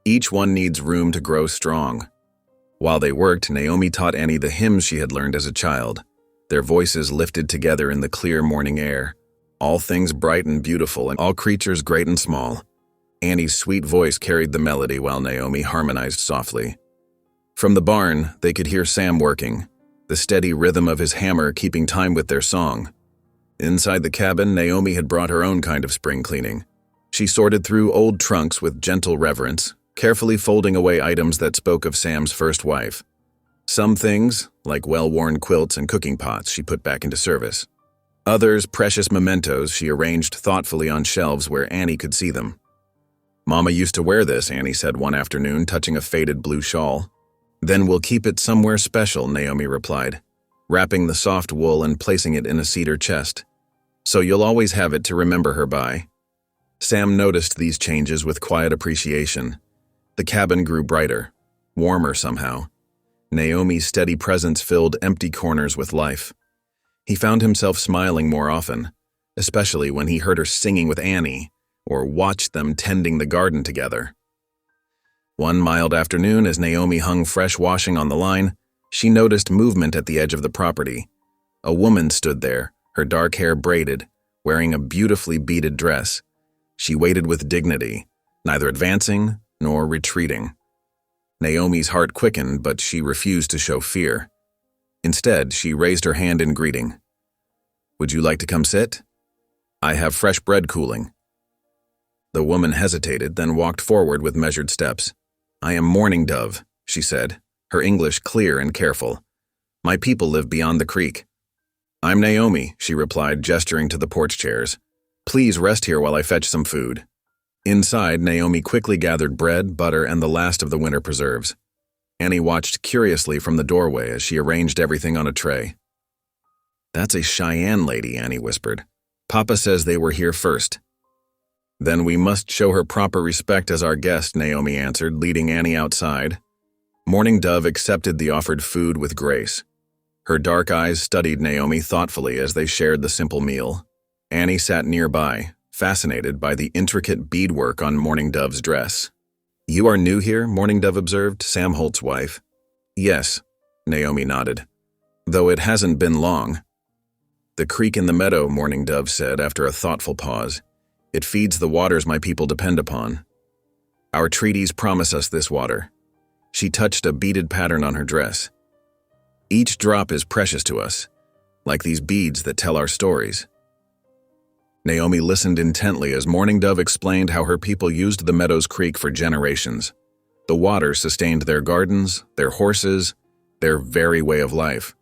S1: Each one needs room to grow strong. While they worked, Naomi taught Annie the hymns she had learned as a child. Their voices lifted together in the clear morning air. All things bright and beautiful, and all creatures great and small. Annie's sweet voice carried the melody while Naomi harmonized softly. From the barn, they could hear Sam working, the steady rhythm of his hammer keeping time with their song. Inside the cabin, Naomi had brought her own kind of spring cleaning. She sorted through old trunks with gentle reverence, carefully folding away items that spoke of Sam's first wife. Some things, like well-worn quilts and cooking pots, she put back into service. Others, precious mementos, she arranged thoughtfully on shelves where Annie could see them. "Mama used to wear this," Annie said one afternoon, touching a faded blue shawl. "Then we'll keep it somewhere special," Naomi replied, wrapping the soft wool and placing it in a cedar chest. "So you'll always have it to remember her by." Sam noticed these changes with quiet appreciation. The cabin grew brighter, warmer somehow. Naomi's steady presence filled empty corners with life. He found himself smiling more often, especially when he heard her singing with Annie or watched them tending the garden together. One mild afternoon, as Naomi hung fresh washing on the line, she noticed movement at the edge of the property. A woman stood there, her dark hair braided, wearing a beautifully beaded dress. She waited with dignity, neither advancing nor retreating. Naomi's heart quickened, but she refused to show fear. Instead, she raised her hand in greeting. "Would you like to come sit? I have fresh bread cooling." The woman hesitated, then walked forward with measured steps. "I am Mourning Dove," she said, her English clear and careful. "My people live beyond the creek." "I'm Naomi," she replied, gesturing to the porch chairs. "Please rest here while I fetch some food." Inside, Naomi quickly gathered bread, butter, and the last of the winter preserves. Annie watched curiously from the doorway as she arranged everything on a tray. "That's a Cheyenne lady," Annie whispered. "Papa says they were here first." "Then we must show her proper respect as our guest," Naomi answered, leading Annie outside. Mourning Dove accepted the offered food with grace. Her dark eyes studied Naomi thoughtfully as they shared the simple meal. Annie sat nearby, fascinated by the intricate beadwork on Mourning Dove's dress. "You are new here?" Mourning Dove observed, Sam Holt's wife. "Yes," Naomi nodded, "though it hasn't been long." "The creek in the meadow," Mourning Dove said after a thoughtful pause. "It feeds the waters my people depend upon. Our treaties promise us this water." She touched a beaded pattern on her dress. "Each drop is precious to us, like these beads that tell our stories." Naomi listened intently as Mourning Dove explained how her people used the Meadows Creek for generations. The water sustained their gardens, their horses, their very way of life.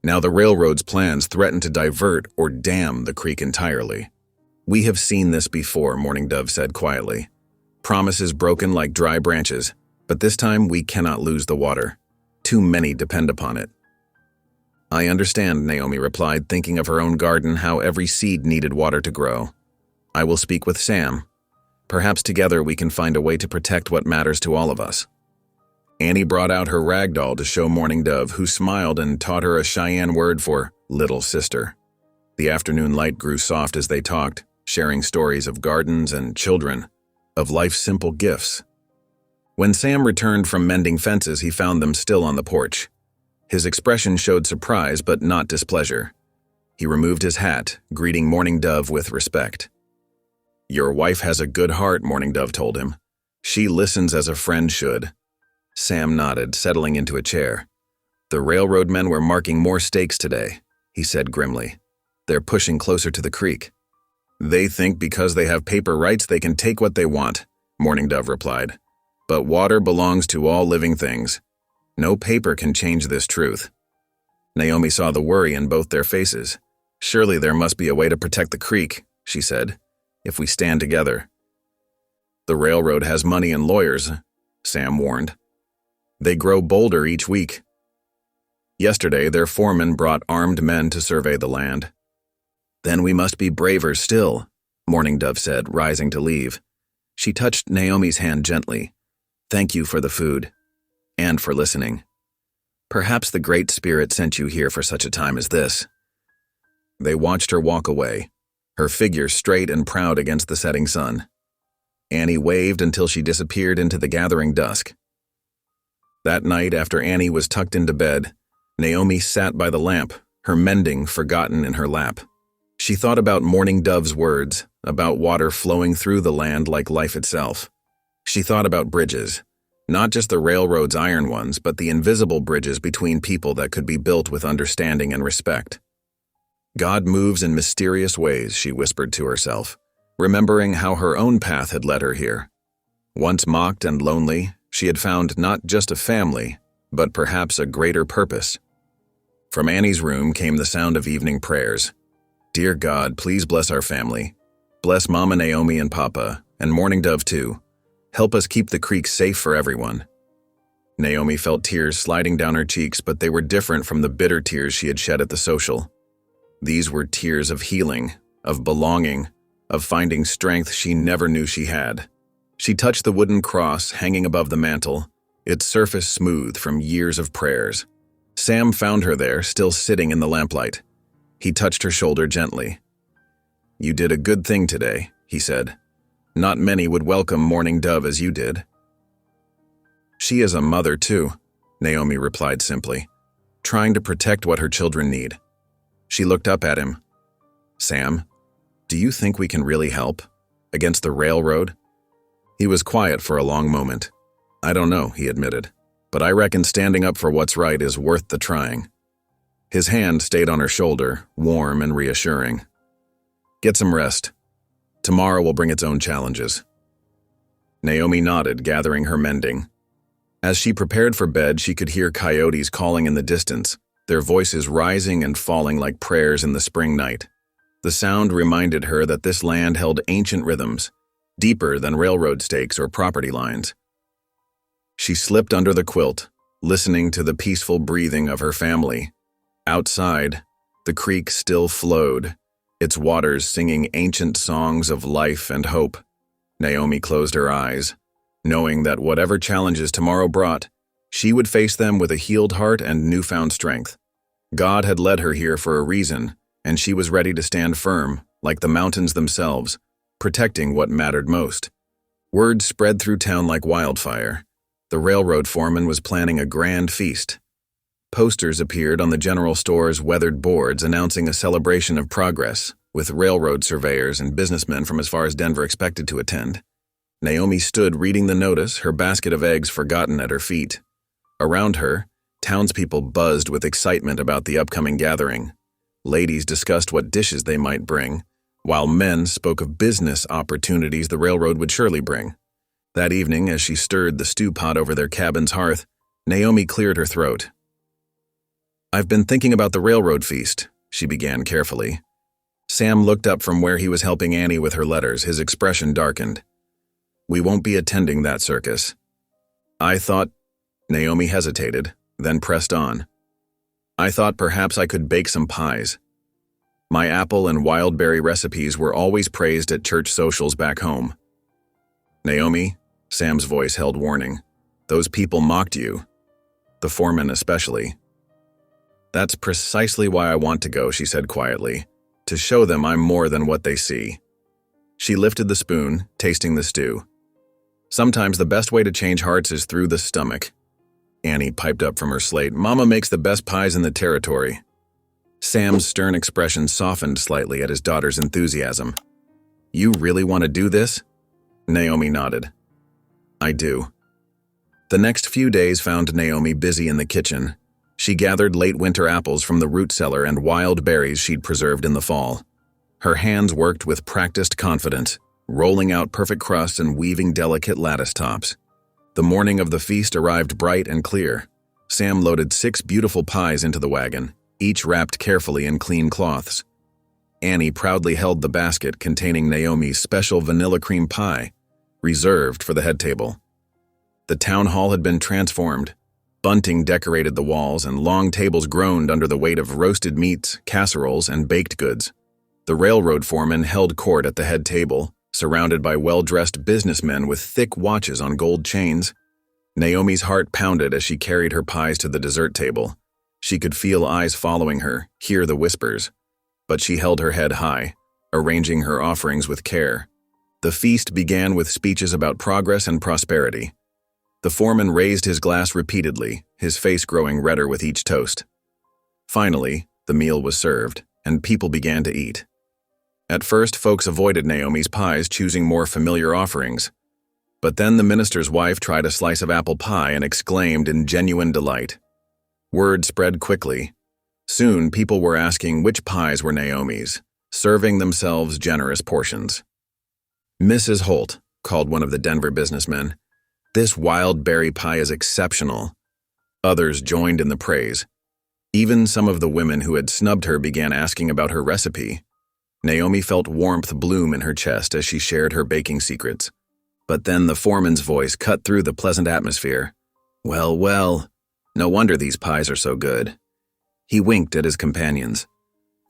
S1: Now the railroad's plans threatened to divert or dam the creek entirely. "We have seen this before," Mourning Dove said quietly. "Promises broken like dry branches, but this time we cannot lose the water. Too many depend upon it." "I understand," Naomi replied, thinking of her own garden, how every seed needed water to grow. "I will speak with Sam. Perhaps together we can find a way to protect what matters to all of us." Annie brought out her rag doll to show Mourning Dove, who smiled and taught her a Cheyenne word for little sister. The afternoon light grew soft as they talked, sharing stories of gardens and children, of life's simple gifts. When Sam returned from mending fences, he found them still on the porch. His expression showed surprise but not displeasure. He removed his hat, greeting Mourning Dove with respect. "Your wife has a good heart," Mourning Dove told him. "She listens as a friend should." Sam nodded, settling into a chair. "The railroad men were marking more stakes today," he said grimly. "They're pushing closer to the creek." "They think because they have paper rights they can take what they want," Mourning Dove replied. "But water belongs to all living things. No paper can change this truth." Naomi saw the worry in both their faces. "Surely there must be a way to protect the creek," she said, "if we stand together." "The railroad has money and lawyers," Sam warned. "They grow bolder each week." Yesterday, their foreman brought armed men to survey the land. "Then we must be braver still," Mourning Dove said, rising to leave. She touched Naomi's hand gently. "Thank you for the food, and for listening. Perhaps the Great Spirit sent you here for such a time as this." They watched her walk away, her figure straight and proud against the setting sun. Annie waved until she disappeared into the gathering dusk. That night, after Annie was tucked into bed, Naomi sat by the lamp, her mending forgotten in her lap. She thought about Mourning Dove's words, about water flowing through the land like life itself. She thought about bridges, not just the railroad's iron ones, but the invisible bridges between people that could be built with understanding and respect. "God moves in mysterious ways," she whispered to herself, remembering how her own path had led her here. Once mocked and lonely, she had found not just a family, but perhaps a greater purpose. From Annie's room came the sound of evening prayers. "Dear God, please bless our family. Bless Mama Naomi and Papa, and Mourning Dove too. Help us keep the creek safe for everyone." Naomi felt tears sliding down her cheeks, but they were different from the bitter tears she had shed at the social. These were tears of healing, of belonging, of finding strength she never knew she had. She touched the wooden cross hanging above the mantel, its surface smooth from years of prayers. Sam found her there, still sitting in the lamplight. He touched her shoulder gently. "You did a good thing today," he said. "Not many would welcome Mourning Dove as you did." "She is a mother too," Naomi replied simply, trying to protect what her children need. She looked up at him. "Sam, do you think we can really help? Against the railroad?" He was quiet for a long moment. "I don't know," he admitted, "but I reckon standing up for what's right is worth the trying." His hand stayed on her shoulder, warm and reassuring. "Get some rest. Tomorrow will bring its own challenges." Naomi nodded, gathering her mending. As she prepared for bed, she could hear coyotes calling in the distance, their voices rising and falling like prayers in the spring night. The sound reminded her that this land held ancient rhythms, deeper than railroad stakes or property lines. She slipped under the quilt, listening to the peaceful breathing of her family. Outside, the creek still flowed, its waters singing ancient songs of life and hope. Naomi closed her eyes, knowing that whatever challenges tomorrow brought, she would face them with a healed heart and newfound strength. God had led her here for a reason, and she was ready to stand firm, like the mountains themselves, protecting what mattered most. Word spread through town like wildfire. The railroad foreman was planning a grand feast. Posters appeared on the general store's weathered boards announcing a celebration of progress, with railroad surveyors and businessmen from as far as Denver expected to attend. Naomi stood reading the notice, her basket of eggs forgotten at her feet. Around her, townspeople buzzed with excitement about the upcoming gathering. Ladies discussed what dishes they might bring, while men spoke of business opportunities the railroad would surely bring. That evening, as she stirred the stew pot over their cabin's hearth, Naomi cleared her throat. "I've been thinking about the railroad feast," she began carefully. Sam looked up from where he was helping Annie with her letters, his expression darkened. "We won't be attending that circus." "I thought—" Naomi hesitated, then pressed on. "I thought perhaps I could bake some pies. My apple and wild berry recipes were always praised at church socials back home." "Naomi," Sam's voice held warning, "those people mocked you. The foreman especially." "That's precisely why I want to go," she said quietly, "to show them I'm more than what they see." She lifted the spoon, tasting the stew. "Sometimes the best way to change hearts is through the stomach." Annie piped up from her slate, "Mama makes the best pies in the territory." Sam's stern expression softened slightly at his daughter's enthusiasm. "You really want to do this?" Naomi nodded. "I do." The next few days found Naomi busy in the kitchen. She gathered late winter apples from the root cellar and wild berries she'd preserved in the fall. Her hands worked with practiced confidence, rolling out perfect crusts and weaving delicate lattice tops. The morning of the feast arrived bright and clear. Sam loaded 6 beautiful pies into the wagon, each wrapped carefully in clean cloths. Annie proudly held the basket containing Naomi's special vanilla cream pie, reserved for the head table. The town hall had been transformed. Bunting decorated the walls, and long tables groaned under the weight of roasted meats, casseroles, and baked goods. The railroad foreman held court at the head table, surrounded by well-dressed businessmen with thick watches on gold chains. Naomi's heart pounded as she carried her pies to the dessert table. She could feel eyes following her, hear the whispers. But she held her head high, arranging her offerings with care. The feast began with speeches about progress and prosperity. The foreman raised his glass repeatedly, his face growing redder with each toast. Finally, the meal was served, and people began to eat. At first, folks avoided Naomi's pies, choosing more familiar offerings. But then the minister's wife tried a slice of apple pie and exclaimed in genuine delight. Word spread quickly. Soon, people were asking which pies were Naomi's, serving themselves generous portions. "Mrs. Holt," called one of the Denver businessmen, "this wild berry pie is exceptional." Others joined in the praise. Even some of the women who had snubbed her began asking about her recipe. Naomi felt warmth bloom in her chest as she shared her baking secrets. But then the foreman's voice cut through the pleasant atmosphere. "Well, well, no wonder these pies are so good." He winked at his companions.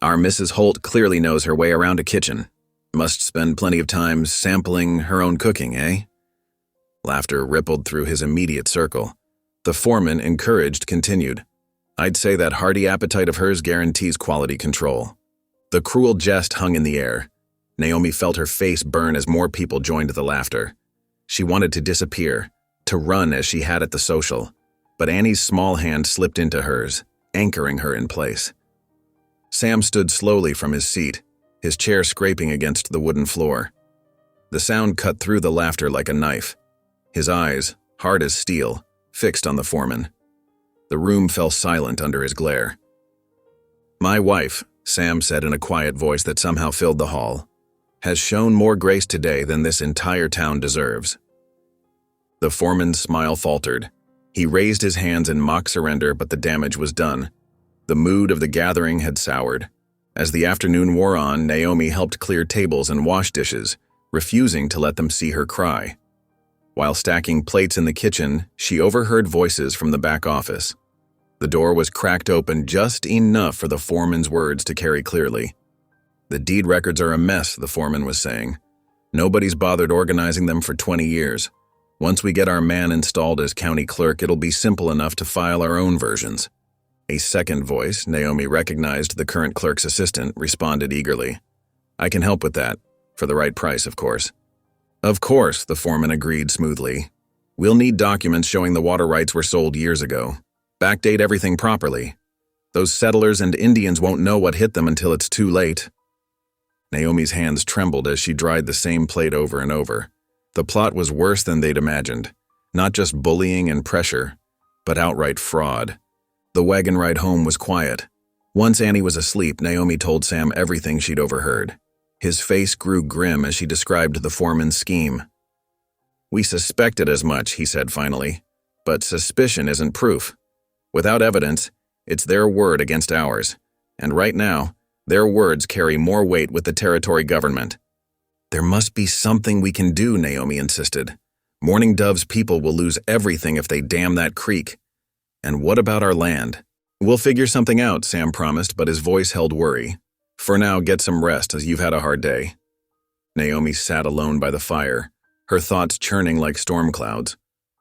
S1: "Our Mrs. Holt clearly knows her way around a kitchen. Must spend plenty of time sampling her own cooking, eh?" Laughter rippled through his immediate circle. The foreman, encouraged, continued. "I'd say that hearty appetite of hers guarantees quality control." The cruel jest hung in the air. Naomi felt her face burn as more people joined the laughter. She wanted to disappear, to run as she had at the social, but Annie's small hand slipped into hers, anchoring her in place. Sam stood slowly from his seat, his chair scraping against the wooden floor. The sound cut through the laughter like a knife. His eyes, hard as steel, fixed on the foreman. The room fell silent under his glare. "My wife," Sam said in a quiet voice that somehow filled the hall, "has shown more grace today than this entire town deserves." The foreman's smile faltered. He raised his hands in mock surrender, but the damage was done. The mood of the gathering had soured. As the afternoon wore on, Naomi helped clear tables and wash dishes, refusing to let them see her cry. While stacking plates in the kitchen, she overheard voices from the back office. The door was cracked open just enough for the foreman's words to carry clearly. "The deed records are a mess," the foreman was saying. "Nobody's bothered organizing them for 20 years. Once we get our man installed as county clerk, it'll be simple enough to file our own versions." A second voice, Naomi recognized the current clerk's assistant, responded eagerly. "I can help with that, for the right price, of course." "Of course," the foreman agreed smoothly. "We'll need documents showing the water rights were sold years ago. Backdate everything properly. Those settlers and Indians won't know what hit them until it's too late." Naomi's hands trembled as she dried the same plate over and over. The plot was worse than they'd imagined. Not just bullying and pressure, but outright fraud. The wagon ride home was quiet. Once Annie was asleep, Naomi told Sam everything she'd overheard. His face grew grim as she described the foreman's scheme. "We suspected as much," he said finally, "but suspicion isn't proof. Without evidence, it's their word against ours, and right now, their words carry more weight with the territory government." "There must be something we can do," Naomi insisted. "Morning Dove's people will lose everything if they dam that creek. And what about our land?" "We'll figure something out," Sam promised, but his voice held worry. "For now, get some rest as you've had a hard day." Naomi sat alone by the fire, her thoughts churning like storm clouds.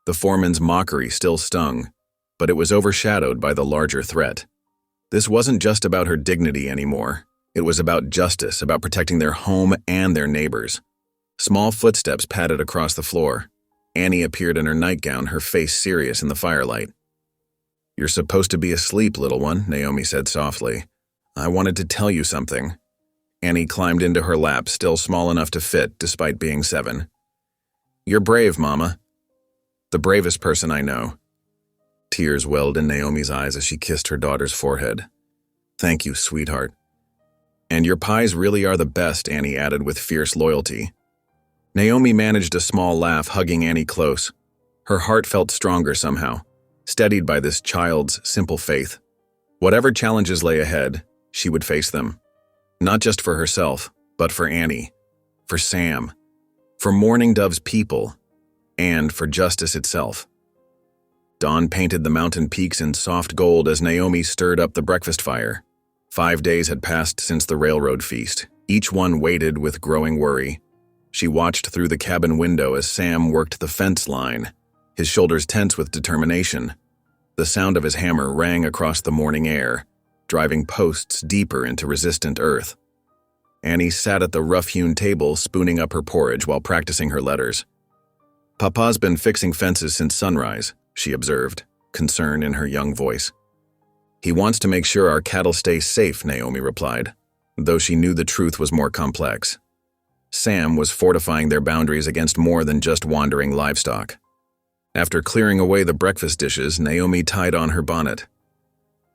S1: The foreman's mockery still stung, but it was overshadowed by the larger threat. This wasn't just about her dignity anymore. It was about justice, about protecting their home and their neighbors. Small footsteps padded across the floor. Annie appeared in her nightgown, her face serious in the firelight. "You're supposed to be asleep, little one," Naomi said softly. "I wanted to tell you something." Annie climbed into her lap, still small enough to fit despite being 7. "You're brave, Mama. The bravest person I know." Tears welled in Naomi's eyes as she kissed her daughter's forehead. "Thank you, sweetheart." "And your pies really are the best," Annie added with fierce loyalty. Naomi managed a small laugh, hugging Annie close. Her heart felt stronger somehow, steadied by this child's simple faith. Whatever challenges lay ahead, she would face them. Not just for herself, but for Annie, for Sam, for Morning Dove's people, and for justice itself. Dawn painted the mountain peaks in soft gold as Naomi stirred up the breakfast fire. 5 days had passed since the railroad feast, each one weighted with growing worry. She watched through the cabin window as Sam worked the fence line, his shoulders tense with determination. The sound of his hammer rang across the morning air, driving posts deeper into resistant earth. Annie sat at the rough-hewn table, spooning up her porridge while practicing her letters. "Papa's been fixing fences since sunrise," she observed, concern in her young voice. "He wants to make sure our cattle stay safe," Naomi replied, though she knew the truth was more complex. Sam was fortifying their boundaries against more than just wandering livestock. After clearing away the breakfast dishes, Naomi tied on her bonnet.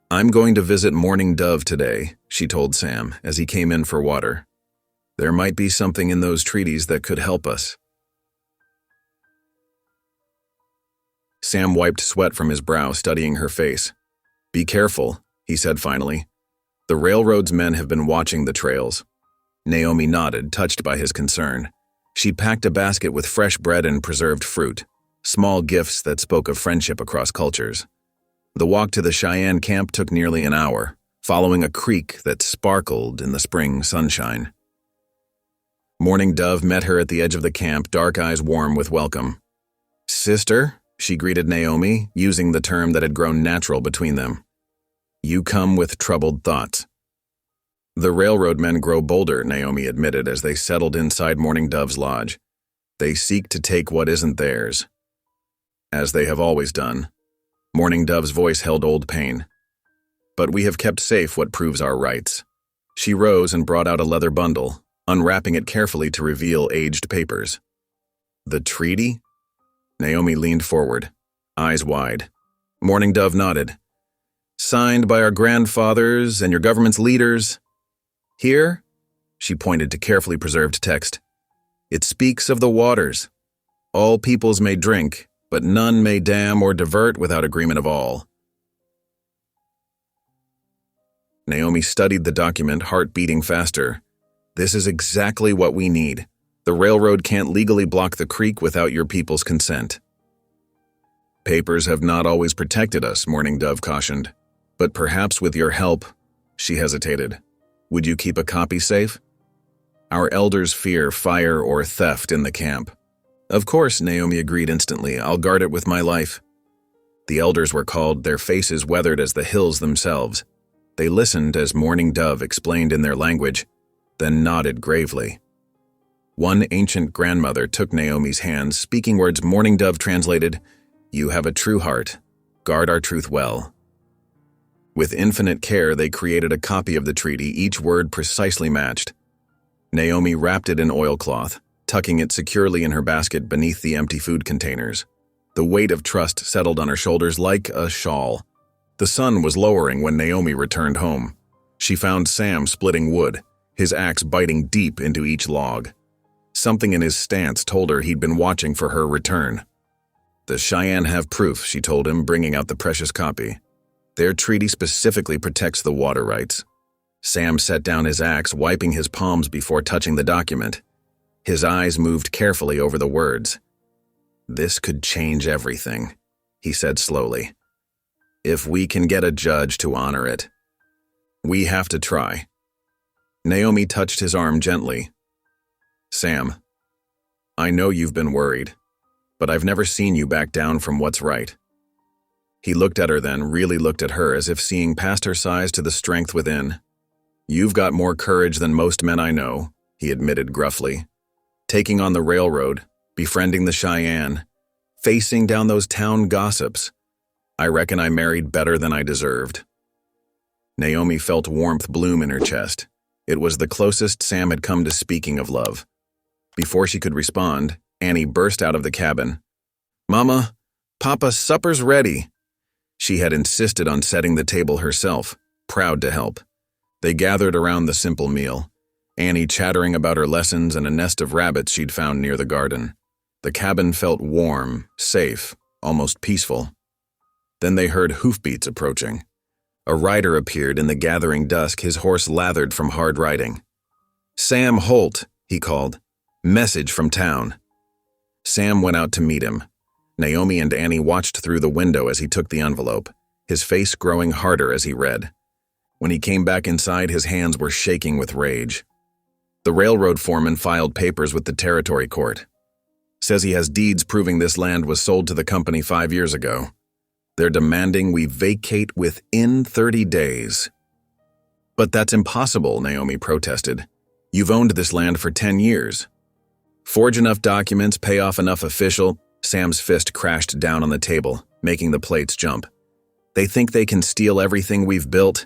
S1: "I'm going to visit Morning Dove today," she told Sam as he came in for water. "There might be something in those treaties that could help us." Sam wiped sweat from his brow, studying her face. "Be careful," he said finally. "The railroad's men have been watching the trails." Naomi nodded, touched by his concern. She packed a basket with fresh bread and preserved fruit, small gifts that spoke of friendship across cultures. The walk to the Cheyenne camp took nearly an hour, following a creek that sparkled in the spring sunshine. Morning Dove met her at the edge of the camp, dark eyes warm with welcome. "Sister," she greeted Naomi, using the term that had grown natural between them. "You come with troubled thoughts." "The railroad men grow bolder," Naomi admitted as they settled inside Morning Dove's lodge. "They seek to take what isn't theirs, as they have always done." Morning Dove's voice held old pain. "But we have kept safe what proves our rights." She rose and brought out a leather bundle, unwrapping it carefully to reveal aged papers. "The treaty?" Naomi leaned forward, eyes wide. Morning Dove nodded. "Signed by our grandfathers and your government's leaders. Here," she pointed to carefully preserved text, "it speaks of the waters. All peoples may drink, but none may dam or divert without agreement of all." Naomi studied the document, heart beating faster. "This is exactly what we need. The railroad can't legally block the creek without your people's consent." "Papers have not always protected us," Morning Dove cautioned. "But perhaps with your help," she hesitated. "Would you keep a copy safe? Our elders fear fire or theft in the camp." "Of course," Naomi agreed instantly. "I'll guard it with my life." The elders were called, their faces weathered as the hills themselves. They listened as Morning Dove explained in their language, then nodded gravely. One ancient grandmother took Naomi's hand, speaking words Morning Dove translated, "You have a true heart. Guard our truth well." With infinite care, they created a copy of the treaty, each word precisely matched. Naomi wrapped it in oilcloth, tucking it securely in her basket beneath the empty food containers. The weight of trust settled on her shoulders like a shawl. The sun was lowering when Naomi returned home. She found Sam splitting wood, his axe biting deep into each log. Something in his stance told her he'd been watching for her return. "The Cheyenne have proof," she told him, bringing out the precious copy. "Their treaty specifically protects the water rights." Sam set down his axe, wiping his palms before touching the document. His eyes moved carefully over the words. "This could change everything," he said slowly. "If we can get a judge to honor it. We have to try." Naomi touched his arm gently. "Sam, I know you've been worried, but I've never seen you back down from what's right." He looked at her then, really looked at her, as if seeing past her size to the strength within. "You've got more courage than most men I know," he admitted gruffly. "Taking on the railroad, befriending the Cheyenne, facing down those town gossips. I reckon I married better than I deserved." Naomi felt warmth bloom in her chest. It was the closest Sam had come to speaking of love. Before she could respond, Annie burst out of the cabin. "Mama, Papa, supper's ready." She had insisted on setting the table herself, proud to help. They gathered around the simple meal, Annie chattering about her lessons and a nest of rabbits she'd found near the garden. The cabin felt warm, safe, almost peaceful. Then they heard hoofbeats approaching. A rider appeared in the gathering dusk, his horse lathered from hard riding. "Sam Holt," he called. "Message from town." Sam went out to meet him. Naomi and Annie watched through the window as he took the envelope, his face growing harder as he read. When he came back inside, his hands were shaking with rage. The railroad foreman filed papers with the territory court. "Says he has deeds proving this land was sold to the company 5 years ago. They're demanding we vacate within 30 days. "But that's impossible," Naomi protested. "You've owned this land for 10 years. Forge enough documents, pay off enough official—" Sam's fist crashed down on the table, making the plates jump. "They think they can steal everything we've built."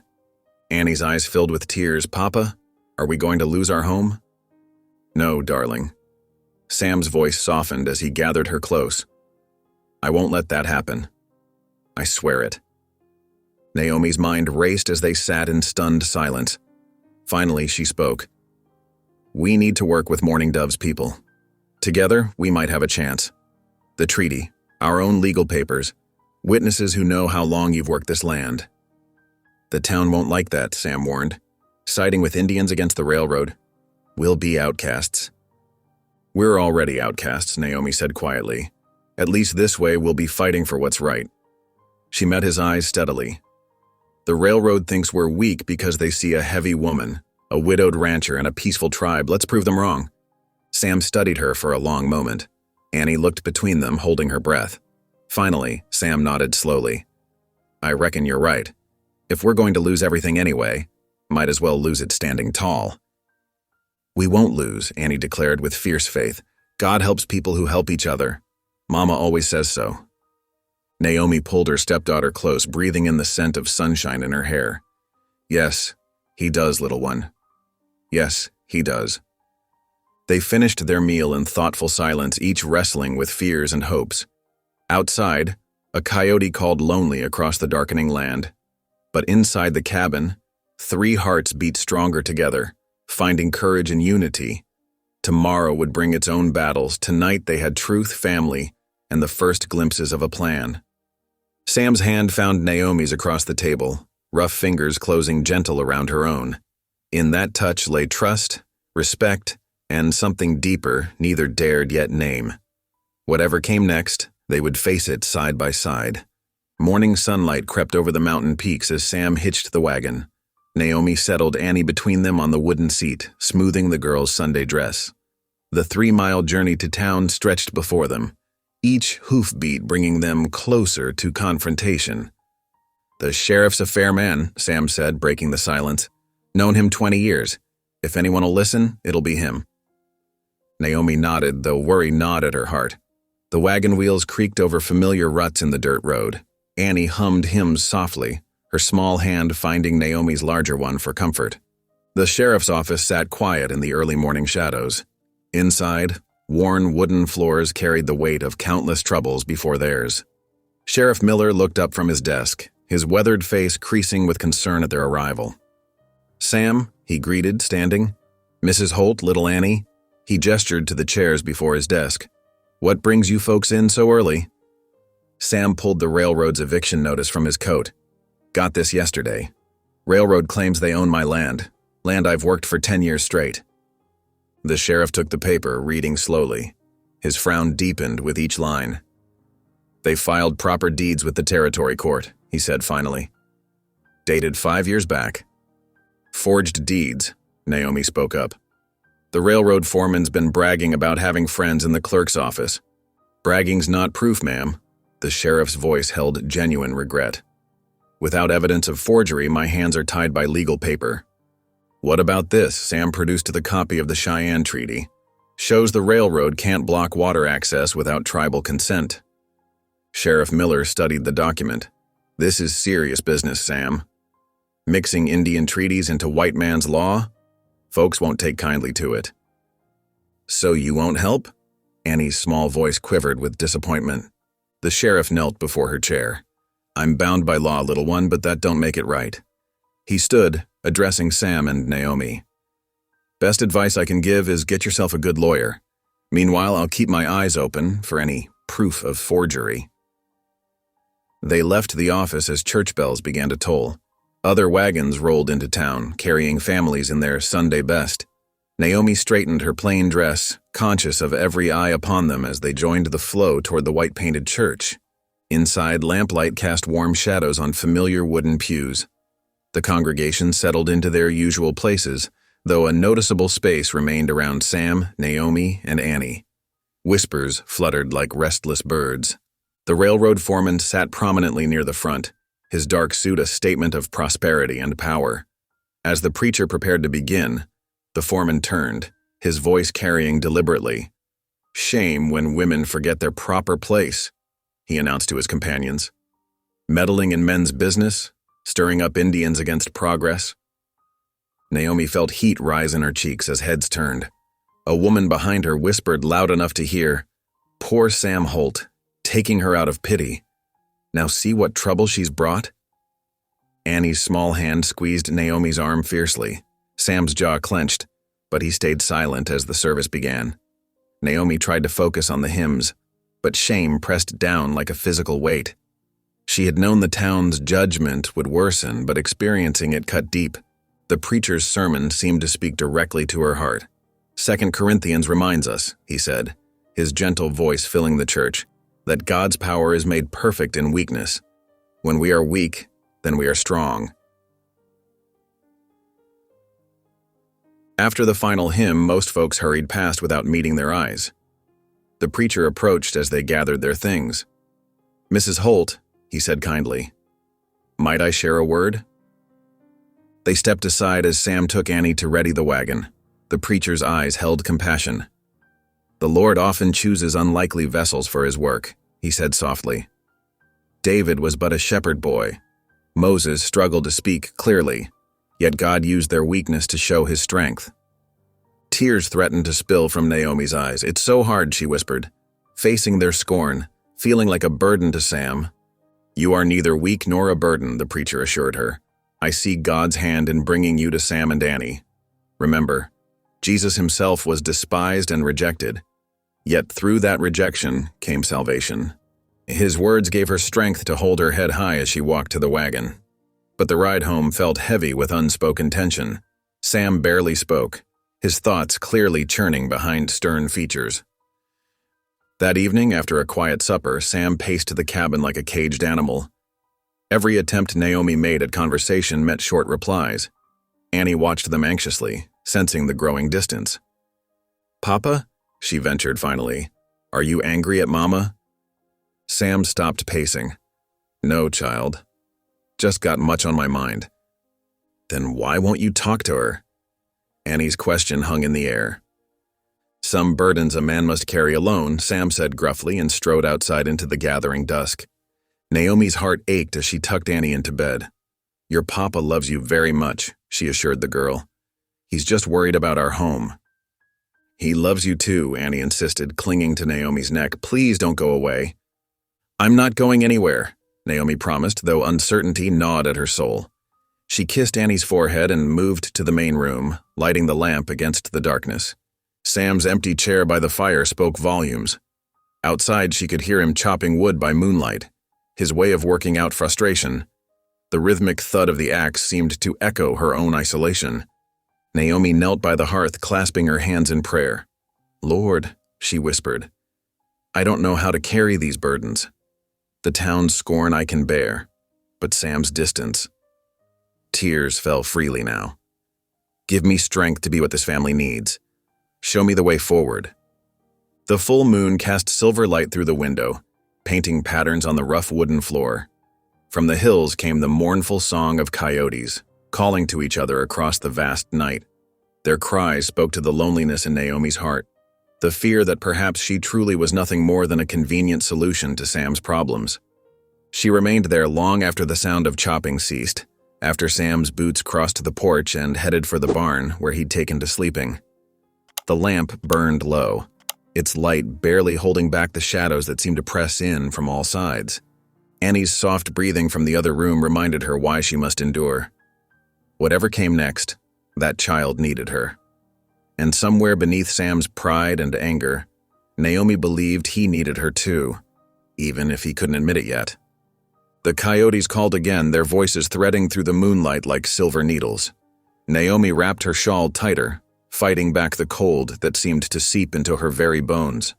S1: Annie's eyes filled with tears. "Papa, are we going to lose our home?" "No, darling." Sam's voice softened as he gathered her close. "I won't let that happen. I swear it." Naomi's mind raced as they sat in stunned silence. Finally, she spoke. "We need to work with Mourning Dove's people. Together, we might have a chance. The treaty, our own legal papers, witnesses who know how long you've worked this land." "The town won't like that," Sam warned. "Siding with Indians against the railroad. We'll be outcasts." "We're already outcasts," Naomi said quietly. "At least this way we'll be fighting for what's right." She met his eyes steadily. "The railroad thinks we're weak because they see a heavy woman, a widowed rancher, and a peaceful tribe. Let's prove them wrong." Sam studied her for a long moment. Annie looked between them, holding her breath. Finally, Sam nodded slowly. "I reckon you're right. If we're going to lose everything anyway, might as well lose it standing tall." "We won't lose," Annie declared with fierce faith. "God helps people who help each other. Mama always says so." Naomi pulled her stepdaughter close, breathing in the scent of sunshine in her hair. "Yes, he does, little one. Yes, he does." They finished their meal in thoughtful silence, each wrestling with fears and hopes. Outside, a coyote called lonely across the darkening land. But inside the cabin, 3 hearts beat stronger together, finding courage and unity. Tomorrow would bring its own battles. Tonight they had truth, family, and the first glimpses of a plan. Sam's hand found Naomi's across the table, rough fingers closing gentle around her own. In that touch lay trust, respect, and something deeper neither dared yet name. Whatever came next, they would face it side by side. Morning sunlight crept over the mountain peaks as Sam hitched the wagon. Naomi settled Annie between them on the wooden seat, smoothing the girl's Sunday dress. The 3-mile journey to town stretched before them, each hoofbeat bringing them closer to confrontation. "The sheriff's a fair man," Sam said, breaking the silence. "Known him 20 years. If anyone will listen, it'll be him." Naomi nodded, though worry gnawed at her heart. The wagon wheels creaked over familiar ruts in the dirt road. Annie hummed hymns softly, her small hand finding Naomi's larger one for comfort. The sheriff's office sat quiet in the early morning shadows. Inside, worn wooden floors carried the weight of countless troubles before theirs. Sheriff Miller looked up from his desk, his weathered face creasing with concern at their arrival. "Sam," he greeted, standing, Mrs. Holt, little Annie? He gestured to the chairs before his desk. What brings you folks in so early? Sam pulled the railroad's eviction notice from his coat. Got this yesterday. Railroad claims they own my land I've worked for 10 years straight. The sheriff took the paper, reading slowly. His frown deepened with each line. They filed proper deeds with the territory court, he said finally. Dated 5 years back. Forged deeds, Naomi spoke up. The railroad foreman's been bragging about having friends in the clerk's office. Bragging's not proof, ma'am. The sheriff's voice held genuine regret. Without evidence of forgery, my hands are tied by legal paper. What about this? Sam produced the copy of the Cheyenne Treaty. Shows the railroad can't block water access without tribal consent. Sheriff Miller studied the document. This is serious business, Sam. Mixing Indian treaties into white man's law? Folks won't take kindly to it. So you won't help? Annie's small voice quivered with disappointment. The sheriff knelt before her chair. I'm bound by law, little one, but that don't make it right. He stood, addressing Sam and Naomi. Best advice I can give is get yourself a good lawyer. Meanwhile, I'll keep my eyes open for any proof of forgery. They left the office as church bells began to toll. Other wagons rolled into town, carrying families in their Sunday best. Naomi straightened her plain dress, conscious of every eye upon them as they joined the flow toward the white-painted church. Inside, lamplight cast warm shadows on familiar wooden pews. The congregation settled into their usual places, though a noticeable space remained around Sam, Naomi, and Annie. Whispers fluttered like restless birds. The railroad foreman sat prominently near the front, his dark suit a statement of prosperity and power. As the preacher prepared to begin, the foreman turned, his voice carrying deliberately. Shame when women forget their proper place, he announced to his companions. Meddling in men's business, stirring up Indians against progress. Naomi felt heat rise in her cheeks as heads turned. A woman behind her whispered loud enough to hear, "Poor Sam Holt, taking her out of pity. Now see what trouble she's brought?" Annie's small hand squeezed Naomi's arm fiercely. Sam's jaw clenched, but he stayed silent as the service began. Naomi tried to focus on the hymns, but shame pressed down like a physical weight. She had known the town's judgment would worsen, but experiencing it cut deep. The preacher's sermon seemed to speak directly to her heart. 2 Corinthians reminds us, he said, his gentle voice filling the church, that God's power is made perfect in weakness. When we are weak, then we are strong. After the final hymn, most folks hurried past without meeting their eyes. The preacher approached as they gathered their things. "Mrs. Holt," he said kindly, "might I share a word?" They stepped aside as Sam took Annie to ready the wagon. The preacher's eyes held compassion. "The Lord often chooses unlikely vessels for his work," he said softly. David was but a shepherd boy. Moses struggled to speak clearly, yet God used their weakness to show his strength. Tears threatened to spill from Naomi's eyes. "It's so hard," she whispered, facing their scorn, feeling like a burden to Sam. "You are neither weak nor a burden," the preacher assured her. "I see God's hand in bringing you to Sam and Annie. Remember, Jesus himself was despised and rejected, yet through that rejection came salvation." His words gave her strength to hold her head high as she walked to the wagon. But the ride home felt heavy with unspoken tension. Sam barely spoke, his thoughts clearly churning behind stern features. That evening, after a quiet supper, Sam paced the cabin like a caged animal. Every attempt Naomi made at conversation met short replies. Annie watched them anxiously, sensing the growing distance. "Papa?" she ventured finally. "Are you angry at Mama?" Sam stopped pacing. "No, child. Just got much on my mind." "Then why won't you talk to her?" Annie's question hung in the air. "Some burdens a man must carry alone," Sam said gruffly and strode outside into the gathering dusk. Naomi's heart ached as she tucked Annie into bed. "Your papa loves you very much," she assured the girl. "He's just worried about our home." "He loves you too," Annie insisted, clinging to Naomi's neck. "Please don't go away." "I'm not going anywhere," Naomi promised, though uncertainty gnawed at her soul. She kissed Annie's forehead and moved to the main room, lighting the lamp against the darkness. Sam's empty chair by the fire spoke volumes. Outside, she could hear him chopping wood by moonlight, his way of working out frustration. The rhythmic thud of the axe seemed to echo her own isolation. Naomi knelt by the hearth, clasping her hands in prayer. "Lord," she whispered, "I don't know how to carry these burdens. The town's scorn I can bear, but Sam's distance." Tears fell freely now. "Give me strength to be what this family needs. Show me the way forward." The full moon cast silver light through the window, painting patterns on the rough wooden floor. From the hills came the mournful song of coyotes, calling to each other across the vast night. Their cries spoke to the loneliness in Naomi's heart, the fear that perhaps she truly was nothing more than a convenient solution to Sam's problems. She remained there long after the sound of chopping ceased, after Sam's boots crossed the porch and headed for the barn where he'd taken to sleeping. The lamp burned low, its light barely holding back the shadows that seemed to press in from all sides. Annie's soft breathing from the other room reminded her why she must endure. Whatever came next, that child needed her. And somewhere beneath Sam's pride and anger, Naomi believed he needed her too, even if he couldn't admit it yet. The coyotes called again, their voices threading through the moonlight like silver needles. Naomi wrapped her shawl tighter, fighting back the cold that seemed to seep into her very bones.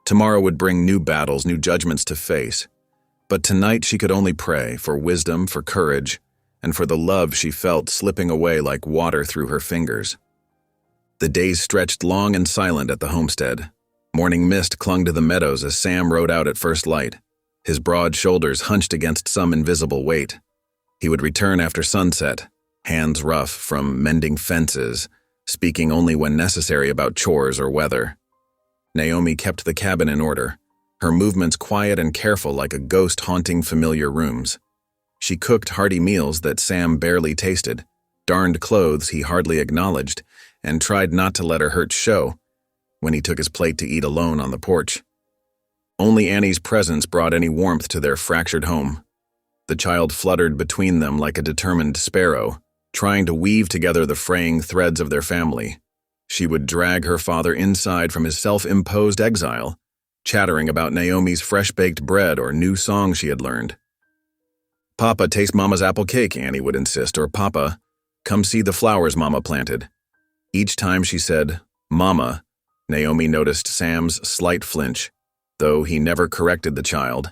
S1: Tomorrow would bring new battles, new judgments to face. But tonight she could only pray for wisdom, for courage, and for the love she felt slipping away like water through her fingers. The days stretched long and silent at the homestead. Morning mist clung to the meadows as Sam rode out at first light, his broad shoulders hunched against some invisible weight. He would return after sunset, hands rough from mending fences, speaking only when necessary about chores or weather. Naomi kept the cabin in order, her movements quiet and careful like a ghost haunting familiar rooms. She cooked hearty meals that Sam barely tasted, darned clothes he hardly acknowledged, and tried not to let her hurt show when he took his plate to eat alone on the porch. Only Annie's presence brought any warmth to their fractured home. The child fluttered between them like a determined sparrow, trying to weave together the fraying threads of their family. She would drag her father inside from his self-imposed exile, chattering about Naomi's fresh-baked bread or new song she had learned. "Papa, taste Mama's apple cake," Annie would insist, or "Papa, come see the flowers Mama planted." Each time she said, "Mama," Naomi noticed Sam's slight flinch, though he never corrected the child.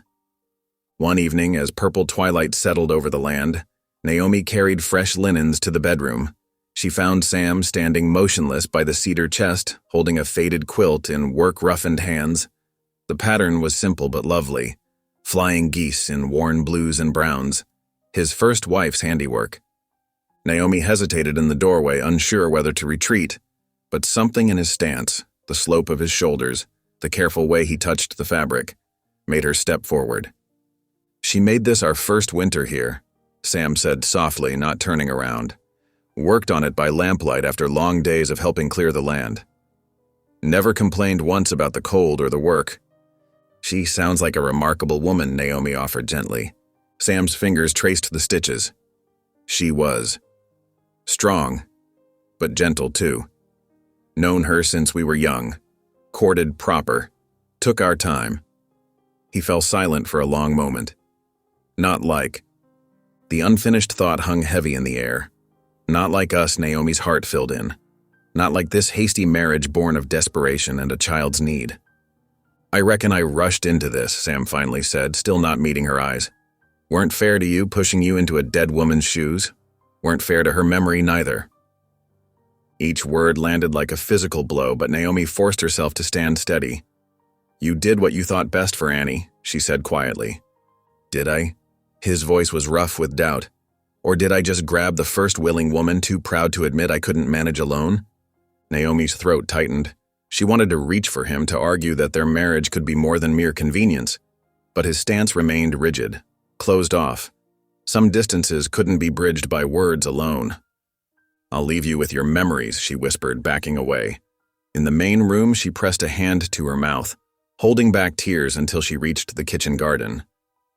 S1: One evening, as purple twilight settled over the land, Naomi carried fresh linens to the bedroom. She found Sam standing motionless by the cedar chest, holding a faded quilt in work-roughened hands. The pattern was simple but lovely, flying geese in worn blues and browns, his first wife's handiwork. Naomi hesitated in the doorway, unsure whether to retreat, but something in his stance, the slope of his shoulders, the careful way he touched the fabric, made her step forward. "She made this our first winter here," Sam said softly, not turning around. "Worked on it by lamplight after long days of helping clear the land. Never complained once about the cold or the work." "She sounds like a remarkable woman," Naomi offered gently. Sam's fingers traced the stitches. She was. Strong, but gentle too. Known her since we were young. Courted proper. Took our time. He fell silent for a long moment. Not like. The unfinished thought hung heavy in the air. Not like us, Naomi's heart filled in. Not like this hasty marriage born of desperation and a child's need. "I reckon I rushed into this," Sam finally said, still not meeting her eyes. "Weren't fair to you, pushing you into a dead woman's shoes. Weren't fair to her memory neither." Each word landed like a physical blow, but Naomi forced herself to stand steady. "You did what you thought best for Annie," she said quietly. "Did I?" His voice was rough with doubt. "Or did I just grab the first willing woman too proud to admit I couldn't manage alone?" Naomi's throat tightened. She wanted to reach for him to argue that their marriage could be more than mere convenience, but his stance remained rigid, closed off. Some distances couldn't be bridged by words alone. "I'll leave you with your memories," she whispered, backing away. In the main room, she pressed a hand to her mouth, holding back tears until she reached the kitchen garden.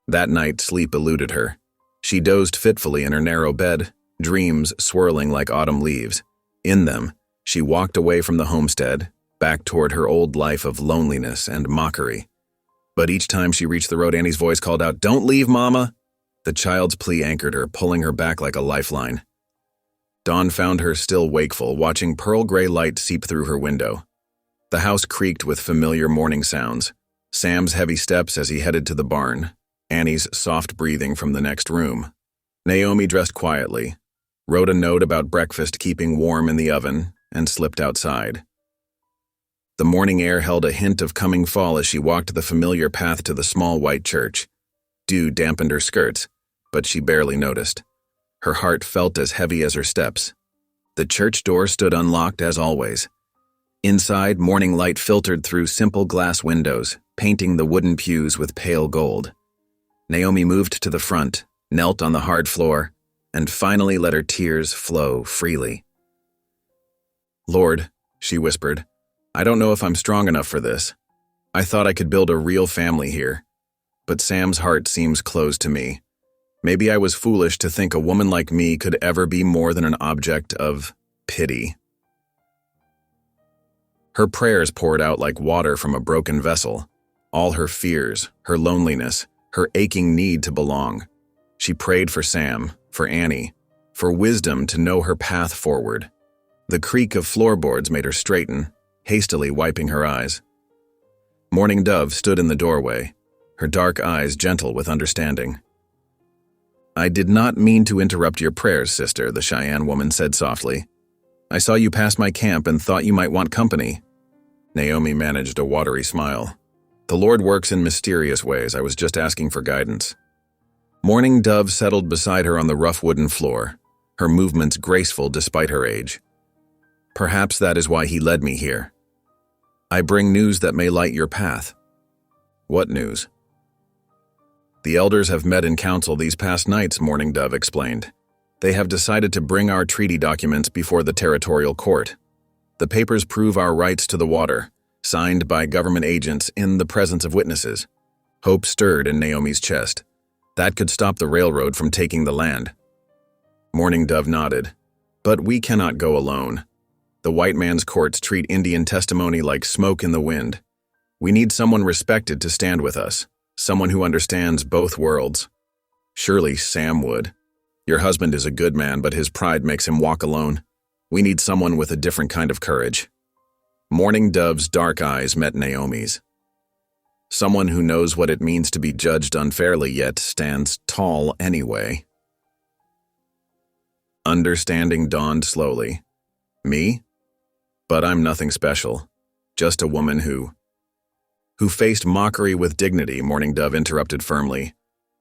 S1: That night, sleep eluded her. She dozed fitfully in her narrow bed, dreams swirling like autumn leaves. In them, she walked away from the homestead, back toward her old life of loneliness and mockery. But each time she reached the road, Annie's voice called out, "Don't leave, Mama!" The child's plea anchored her, pulling her back like a lifeline. Dawn found her still wakeful, watching pearl gray light seep through her window. The house creaked with familiar morning sounds. Sam's heavy steps as he headed to the barn, Annie's soft breathing from the next room. Naomi dressed quietly, wrote a note about breakfast keeping warm in the oven, and slipped outside. The morning air held a hint of coming fall as she walked the familiar path to the small white church. Dew dampened her skirts, but she barely noticed. Her heart felt as heavy as her steps. The church door stood unlocked as always. Inside, morning light filtered through simple glass windows, painting the wooden pews with pale gold. Naomi moved to the front, knelt on the hard floor, and finally let her tears flow freely. "Lord," she whispered, "I don't know if I'm strong enough for this. I thought I could build a real family here, but Sam's heart seems closed to me. Maybe I was foolish to think a woman like me could ever be more than an object of pity." Her prayers poured out like water from a broken vessel. All her fears, her loneliness, her aching need to belong. She prayed for Sam, for Annie, for wisdom to know her path forward. The creak of floorboards made her straighten, hastily wiping her eyes. Morning Dove stood in the doorway, her dark eyes gentle with understanding. "I did not mean to interrupt your prayers, sister," the Cheyenne woman said softly. "I saw you pass my camp and thought you might want company." Naomi managed a watery smile. "The Lord works in mysterious ways. I was just asking for guidance." Morning Dove settled beside her on the rough wooden floor, her movements graceful despite her age. "Perhaps that is why he led me here. I bring news that may light your path." "What news?" "The elders have met in council these past nights," Morning Dove explained. "They have decided to bring our treaty documents before the territorial court. The papers prove our rights to the water, signed by government agents in the presence of witnesses." Hope stirred in Naomi's chest. That could stop the railroad from taking the land. Morning Dove nodded. "But we cannot go alone. The white man's courts treat Indian testimony like smoke in the wind. We need someone respected to stand with us, someone who understands both worlds. Surely Sam would. Your husband is a good man, but his pride makes him walk alone. We need someone with a different kind of courage." Morning Dove's dark eyes met Naomi's. Someone who knows what it means to be judged unfairly yet stands tall anyway. Understanding dawned slowly. "Me? But I'm nothing special. Just a woman who faced mockery with dignity," Morning Dove interrupted firmly.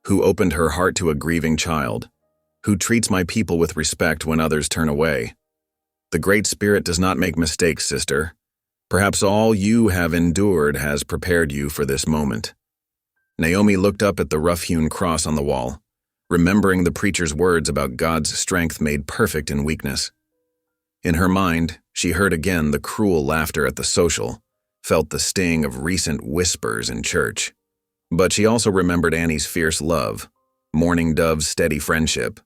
S1: "Who opened her heart to a grieving child. Who treats my people with respect when others turn away. The Great Spirit does not make mistakes, sister. Perhaps all you have endured has prepared you for this moment." Naomi looked up at the rough-hewn cross on the wall, remembering the preacher's words about God's strength made perfect in weakness. In her mind, she heard again the cruel laughter at the social, felt the sting of recent whispers in church. But she also remembered Annie's fierce love, Morning Dove's steady friendship,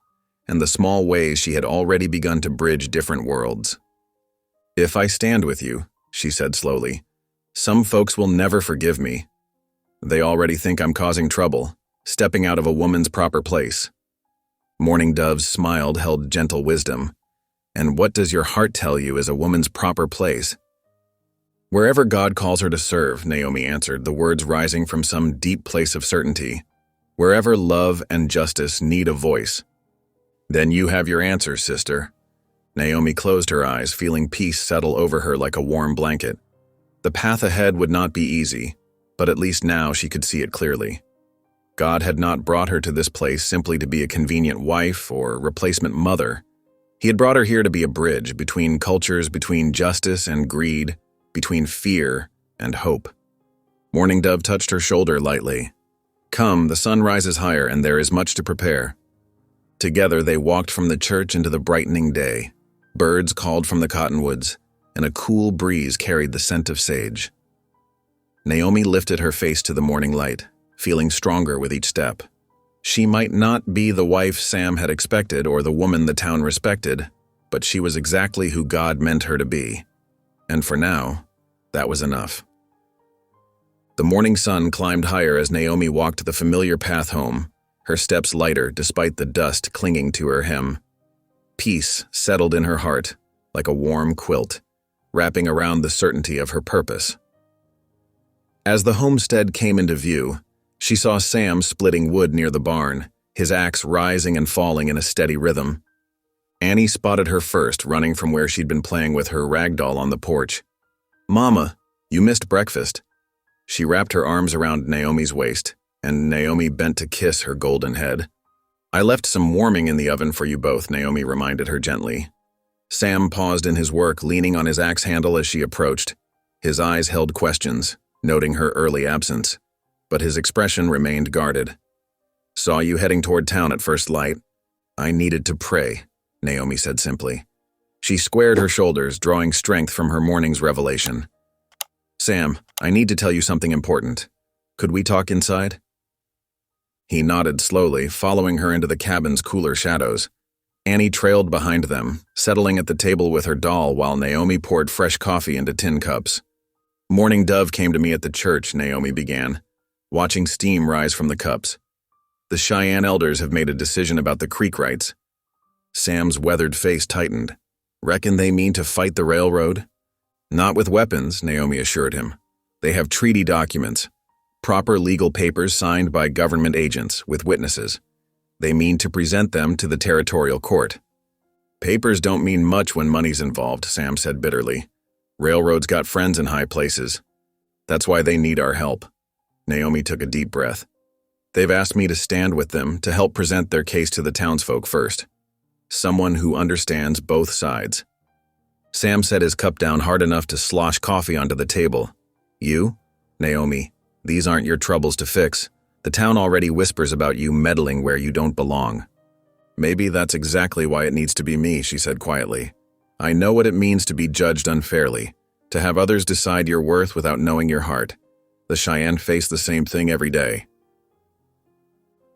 S1: and the small ways she had already begun to bridge different worlds. "If I stand with you," she said slowly, "some folks will never forgive me. They already think I'm causing trouble, stepping out of a woman's proper place." Morning Dove's smile held gentle wisdom. "And what does your heart tell you is a woman's proper place?" "Wherever God calls her to serve," Naomi answered, the words rising from some deep place of certainty. "Wherever love and justice need a voice." "Then you have your answer, sister." Naomi closed her eyes, feeling peace settle over her like a warm blanket. The path ahead would not be easy, but at least now she could see it clearly. God had not brought her to this place simply to be a convenient wife or replacement mother. He had brought her here to be a bridge between cultures, between justice and greed, between fear and hope. Morning Dove touched her shoulder lightly. "Come, the sun rises higher and there is much to prepare." Together they walked from the church into the brightening day. Birds called from the cottonwoods, and a cool breeze carried the scent of sage. Naomi lifted her face to the morning light, feeling stronger with each step. She might not be the wife Sam had expected or the woman the town respected, but she was exactly who God meant her to be. And for now, that was enough. The morning sun climbed higher as Naomi walked the familiar path home, her steps lighter despite the dust clinging to her hem. Peace settled in her heart, like a warm quilt, wrapping around the certainty of her purpose. As the homestead came into view, she saw Sam splitting wood near the barn, his axe rising and falling in a steady rhythm. Annie spotted her first, running from where she'd been playing with her rag doll on the porch. "Mama, you missed breakfast." She wrapped her arms around Naomi's waist, and Naomi bent to kiss her golden head. "I left some warming in the oven for you both," Naomi reminded her gently. Sam paused in his work, leaning on his axe handle as she approached. His eyes held questions, noting her early absence, but his expression remained guarded. "Saw you heading toward town at first light. I needed to pray," Naomi said simply. She squared her shoulders, drawing strength from her morning's revelation. "Sam, I need to tell you something important. Could we talk inside?" He nodded slowly, following her into the cabin's cooler shadows. Annie trailed behind them, settling at the table with her doll while Naomi poured fresh coffee into tin cups. "Morning Dove came to me at the church," Naomi began, watching steam rise from the cups. "The Cheyenne elders have made a decision about the creek rights." Sam's weathered face tightened. "Reckon they mean to fight the railroad?" "Not with weapons," Naomi assured him. "They have treaty documents, proper legal papers signed by government agents with witnesses. They mean to present them to the territorial court." "Papers don't mean much when money's involved," Sam said bitterly. "Railroads got friends in high places. That's why they need our help." Naomi took a deep breath. "They've asked me to stand with them to help present their case to the townsfolk first. Someone who understands both sides." Sam set his cup down hard enough to slosh coffee onto the table. "You? Naomi, these aren't your troubles to fix. The town already whispers about you meddling where you don't belong." "Maybe that's exactly why it needs to be me," she said quietly. "I know what it means to be judged unfairly, to have others decide your worth without knowing your heart. The Cheyenne face the same thing every day."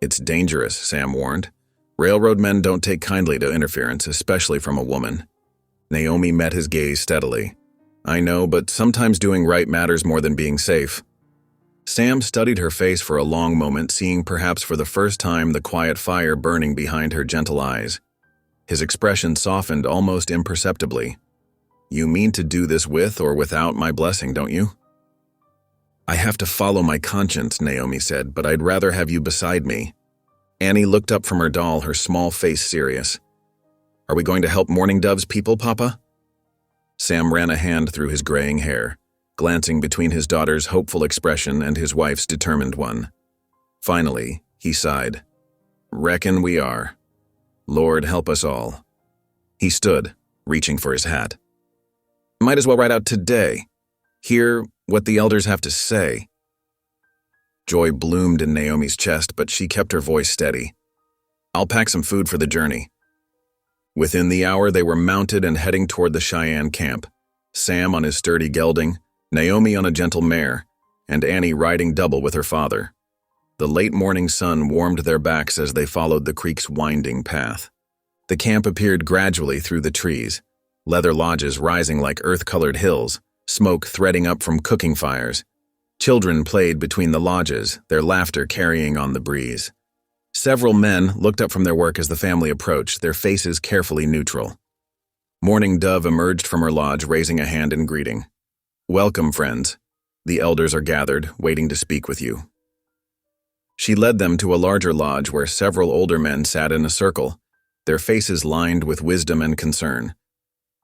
S1: "It's dangerous," Sam warned. "Railroad men don't take kindly to interference, especially from a woman." Naomi met his gaze steadily. "I know, but sometimes doing right matters more than being safe." Sam studied her face for a long moment, seeing perhaps for the first time the quiet fire burning behind her gentle eyes. His expression softened almost imperceptibly. "You mean to do this with or without my blessing, don't you?" "I have to follow my conscience," Naomi said, "but I'd rather have you beside me." Annie looked up from her doll, her small face serious. "Are we going to help Morning Dove's people, Papa?" Sam ran a hand through his graying hair, glancing between his daughter's hopeful expression and his wife's determined one. Finally, he sighed. "Reckon we are. Lord help us all." He stood, reaching for his hat. "Might as well write out today. Hear what the elders have to say." Joy bloomed in Naomi's chest, but she kept her voice steady. "I'll pack some food for the journey." Within the hour, they were mounted and heading toward the Cheyenne camp, Sam on his sturdy gelding, Naomi on a gentle mare, and Annie riding double with her father. The late morning sun warmed their backs as they followed the creek's winding path. The camp appeared gradually through the trees, leather lodges rising like earth-colored hills, smoke threading up from cooking fires. Children played between the lodges, their laughter carrying on the breeze. Several men looked up from their work as the family approached, their faces carefully neutral. Morning Dove emerged from her lodge, raising a hand in greeting. "Welcome, friends. The elders are gathered, waiting to speak with you." She led them to a larger lodge where several older men sat in a circle, their faces lined with wisdom and concern.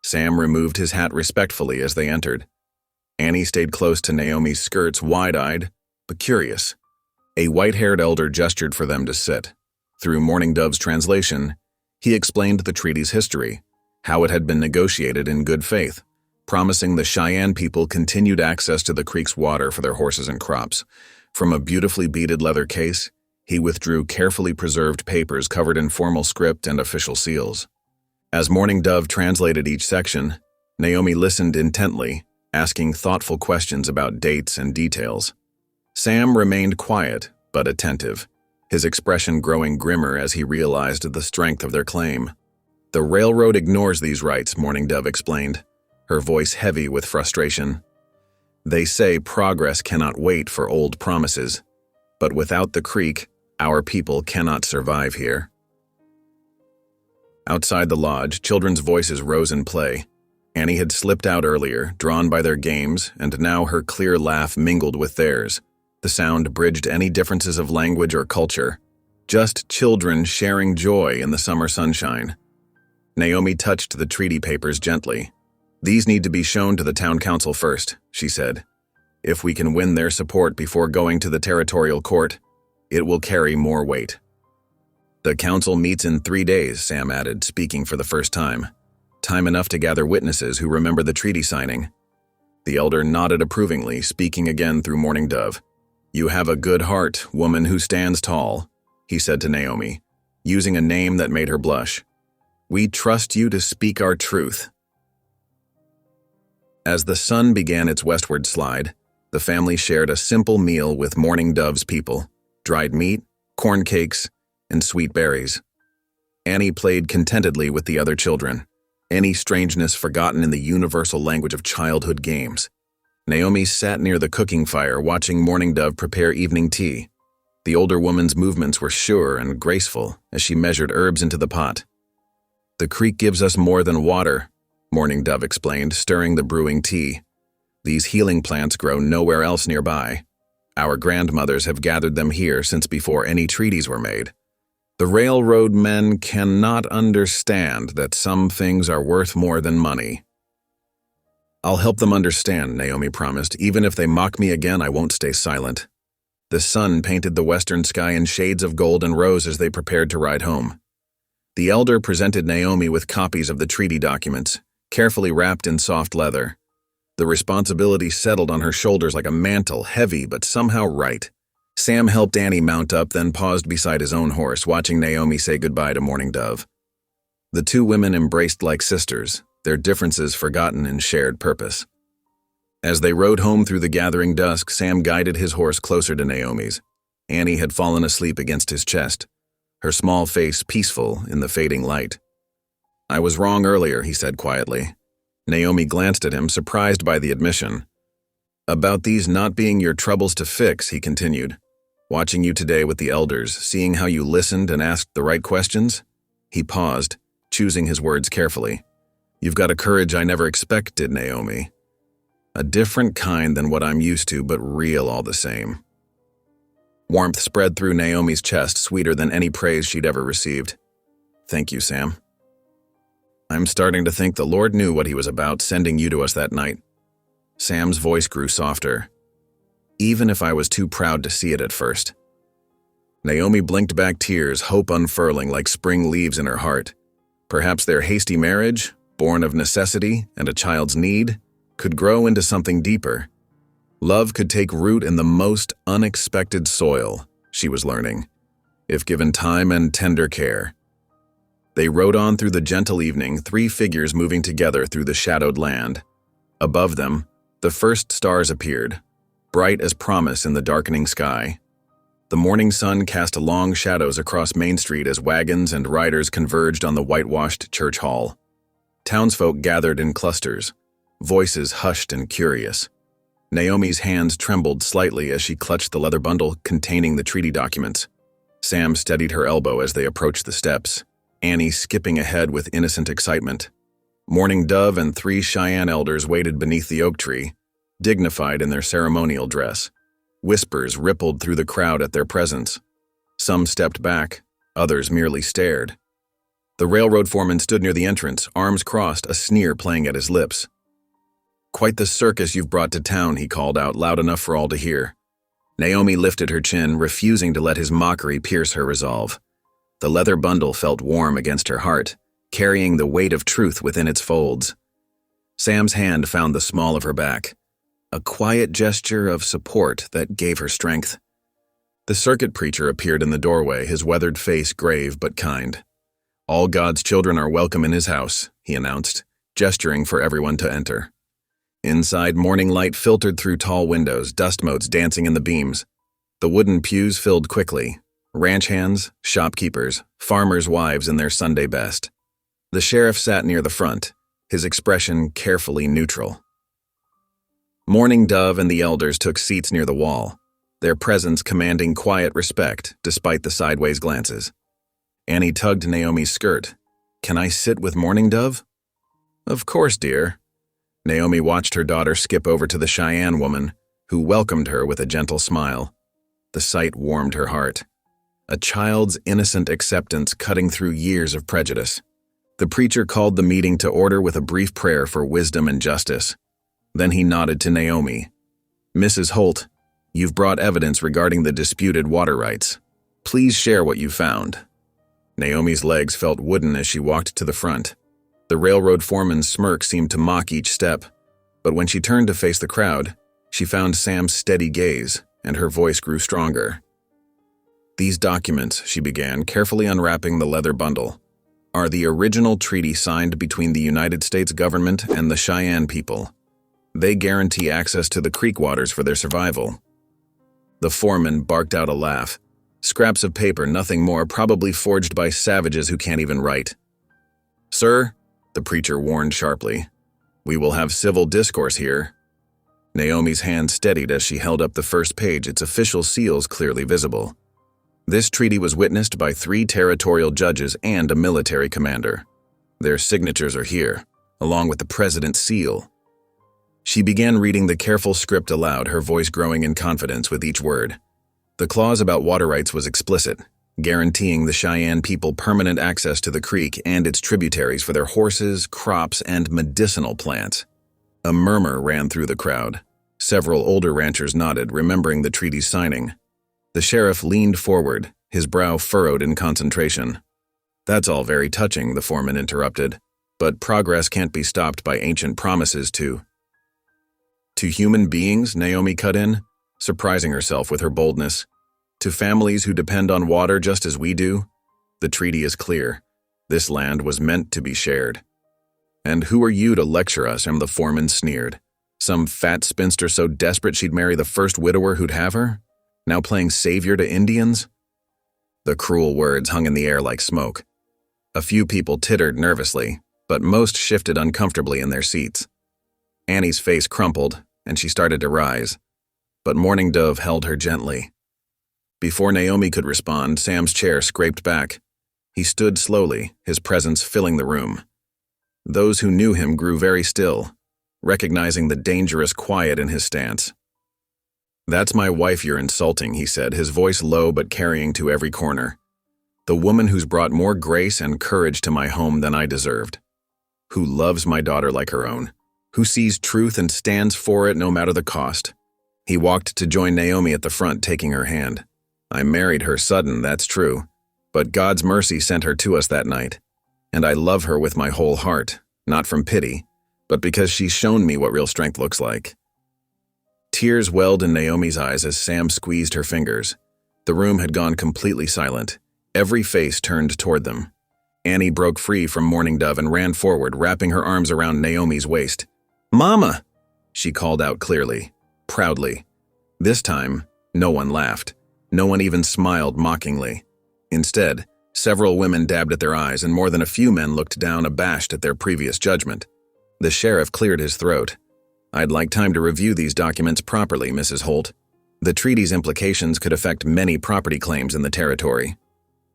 S1: Sam removed his hat respectfully as they entered. Annie stayed close to Naomi's skirts, wide-eyed, but curious. A white-haired elder gestured for them to sit. Through Morning Dove's translation, he explained the treaty's history, how it had been negotiated in good faith, promising the Cheyenne people continued access to the creek's water for their horses and crops. From a beautifully beaded leather case, he withdrew carefully preserved papers covered in formal script and official seals. As Morning Dove translated each section, Naomi listened intently, asking thoughtful questions about dates and details. Sam remained quiet, but attentive, his expression growing grimmer as he realized the strength of their claim. "The railroad ignores these rights," Mourning Dove explained, her voice heavy with frustration. "They say progress cannot wait for old promises, but without the creek, our people cannot survive here." Outside the lodge, children's voices rose in play. Annie had slipped out earlier, drawn by their games, and now her clear laugh mingled with theirs. The sound bridged any differences of language or culture. Just children sharing joy in the summer sunshine. Naomi touched the treaty papers gently. "These need to be shown to the town council first," she said. "If we can win their support before going to the territorial court, it will carry more weight." "The council meets in 3 days," Sam added, speaking for the first time. "Time enough to gather witnesses who remember the treaty signing." The elder nodded approvingly, speaking again through Mourning Dove. "You have a good heart, woman who stands tall," he said to Naomi, using a name that made her blush. "We trust you to speak our truth." As the sun began its westward slide, the family shared a simple meal with Mourning Dove's people: dried meat, corn cakes, and sweet berries. Annie played contentedly with the other children, any strangeness forgotten in the universal language of childhood games. Naomi sat near the cooking fire, watching Mourning Dove prepare evening tea. The older woman's movements were sure and graceful as she measured herbs into the pot. "The creek gives us more than water," Mourning Dove explained, stirring the brewing tea. "These healing plants grow nowhere else nearby. Our grandmothers have gathered them here since before any treaties were made. The railroad men cannot understand that some things are worth more than money." "I'll help them understand," Naomi promised. "Even if they mock me again, I won't stay silent." The sun painted the western sky in shades of gold and rose as they prepared to ride home. The elder presented Naomi with copies of the treaty documents, carefully wrapped in soft leather. The responsibility settled on her shoulders like a mantle, heavy but somehow right. Sam helped Annie mount up, then paused beside his own horse, watching Naomi say goodbye to Mourning Dove. The two women embraced like sisters, their differences forgotten in shared purpose. As they rode home through the gathering dusk, Sam guided his horse closer to Naomi's. Annie had fallen asleep against his chest, her small face peaceful in the fading light. "I was wrong earlier," he said quietly. Naomi glanced at him, surprised by the admission. "About these not being your troubles to fix," he continued. "Watching you today with the elders, seeing how you listened and asked the right questions." He paused, choosing his words carefully. "You've got a courage I never expected, Naomi. A different kind than what I'm used to, but real all the same." Warmth spread through Naomi's chest, sweeter than any praise she'd ever received. "Thank you, Sam. I'm starting to think the Lord knew what he was about, sending you to us that night." Sam's voice grew softer, even if I was too proud to see it at first. Naomi blinked back tears, hope unfurling like spring leaves in her heart. Perhaps their hasty marriage, born of necessity and a child's need, could grow into something deeper. Love could take root in the most unexpected soil, she was learning, if given time and tender care. They rode on through the gentle evening, 3 figures moving together through the shadowed land. Above them, the first stars appeared, bright as promise in the darkening sky. The morning sun cast long shadows across Main Street as wagons and riders converged on the whitewashed church hall. Townsfolk gathered in clusters, voices hushed and curious. Naomi's hands trembled slightly as she clutched the leather bundle containing the treaty documents. Sam steadied her elbow as they approached the steps, Annie skipping ahead with innocent excitement. Mourning Dove and 3 Cheyenne elders waited beneath the oak tree, dignified in their ceremonial dress. Whispers rippled through the crowd at their presence. Some stepped back, others merely stared. The railroad foreman stood near the entrance, arms crossed, a sneer playing at his lips. "Quite the circus you've brought to town," he called out, loud enough for all to hear. Naomi lifted her chin, refusing to let his mockery pierce her resolve. The leather bundle felt warm against her heart, carrying the weight of truth within its folds. Sam's hand found the small of her back, a quiet gesture of support that gave her strength. The circuit preacher appeared in the doorway, his weathered face grave but kind. "All God's children are welcome in his house," he announced, gesturing for everyone to enter. Inside, morning light filtered through tall windows, dust motes dancing in the beams. The wooden pews filled quickly, Ranch hands, shopkeepers, farmers' wives in their Sunday best. The sheriff sat near the front, his expression carefully neutral. Mourning Dove and the elders took seats near the wall, their presence commanding quiet respect despite the sideways glances. Annie tugged Naomi's skirt. "Can I sit with Mourning Dove?" "Of course, dear." Naomi watched her daughter skip over to the Cheyenne woman, who welcomed her with a gentle smile. The sight warmed her heart. A child's innocent acceptance cutting through years of prejudice. The preacher called the meeting to order with a brief prayer for wisdom and justice. Then he nodded to Naomi. "Mrs. Holt, you've brought evidence regarding the disputed water rights. Please share what you found." Naomi's legs felt wooden as she walked to the front. The railroad foreman's smirk seemed to mock each step, but when she turned to face the crowd, she found Sam's steady gaze, and her voice grew stronger. "These documents," she began, carefully unwrapping the leather bundle, "are the original treaty signed between the United States government and the Cheyenne people. They guarantee access to the creek waters for their survival." The foreman barked out a laugh. "Scraps of paper, nothing more, probably forged by savages who can't even write." "Sir," the preacher warned sharply, "we will have civil discourse here." Naomi's hand steadied as she held up the first page, its official seals clearly visible. This treaty was witnessed by 3 territorial judges and a military commander. Their signatures are here, along with the president's seal. She began reading the careful script aloud, her voice growing in confidence with each word. The clause about water rights was explicit, guaranteeing the Cheyenne people permanent access to the creek and its tributaries for their horses, crops, and medicinal plants. A murmur ran through the crowd. Several older ranchers nodded, remembering the treaty's signing. The sheriff leaned forward, his brow furrowed in concentration. "That's all very touching," the foreman interrupted, "but progress can't be stopped by ancient promises to human beings," Naomi cut in, surprising herself with her boldness. "To families who depend on water just as we do. The treaty is clear. This land was meant to be shared." "And who are you to lecture us?" the foreman sneered. "Some fat spinster so desperate she'd marry the first widower who'd have her? Now playing savior to Indians?" The cruel words hung in the air like smoke. A few people tittered nervously, but most shifted uncomfortably in their seats. Annie's face crumpled, and she started to rise, but Mourning Dove held her gently. Before Naomi could respond, Sam's chair scraped back. He stood slowly, his presence filling the room. Those who knew him grew very still, recognizing the dangerous quiet in his stance. "That's my wife you're insulting," he said, his voice low but carrying to every corner. "The woman who's brought more grace and courage to my home than I deserved. Who loves my daughter like her own. Who sees truth and stands for it no matter the cost." He walked to join Naomi at the front, taking her hand. "I married her sudden, that's true, but God's mercy sent her to us that night. And I love her with my whole heart, not from pity, but because she's shown me what real strength looks like." Tears welled in Naomi's eyes as Sam squeezed her fingers. The room had gone completely silent, every face turned toward them. Annie broke free from Mourning Dove and ran forward, wrapping her arms around Naomi's waist. "Mama!" she called out clearly, proudly. This time, no one laughed. No one even smiled mockingly. Instead, several women dabbed at their eyes, and more than a few men looked down abashed at their previous judgment. The sheriff cleared his throat. "I'd like time to review these documents properly, Mrs. Holt. The treaty's implications could affect many property claims in the territory."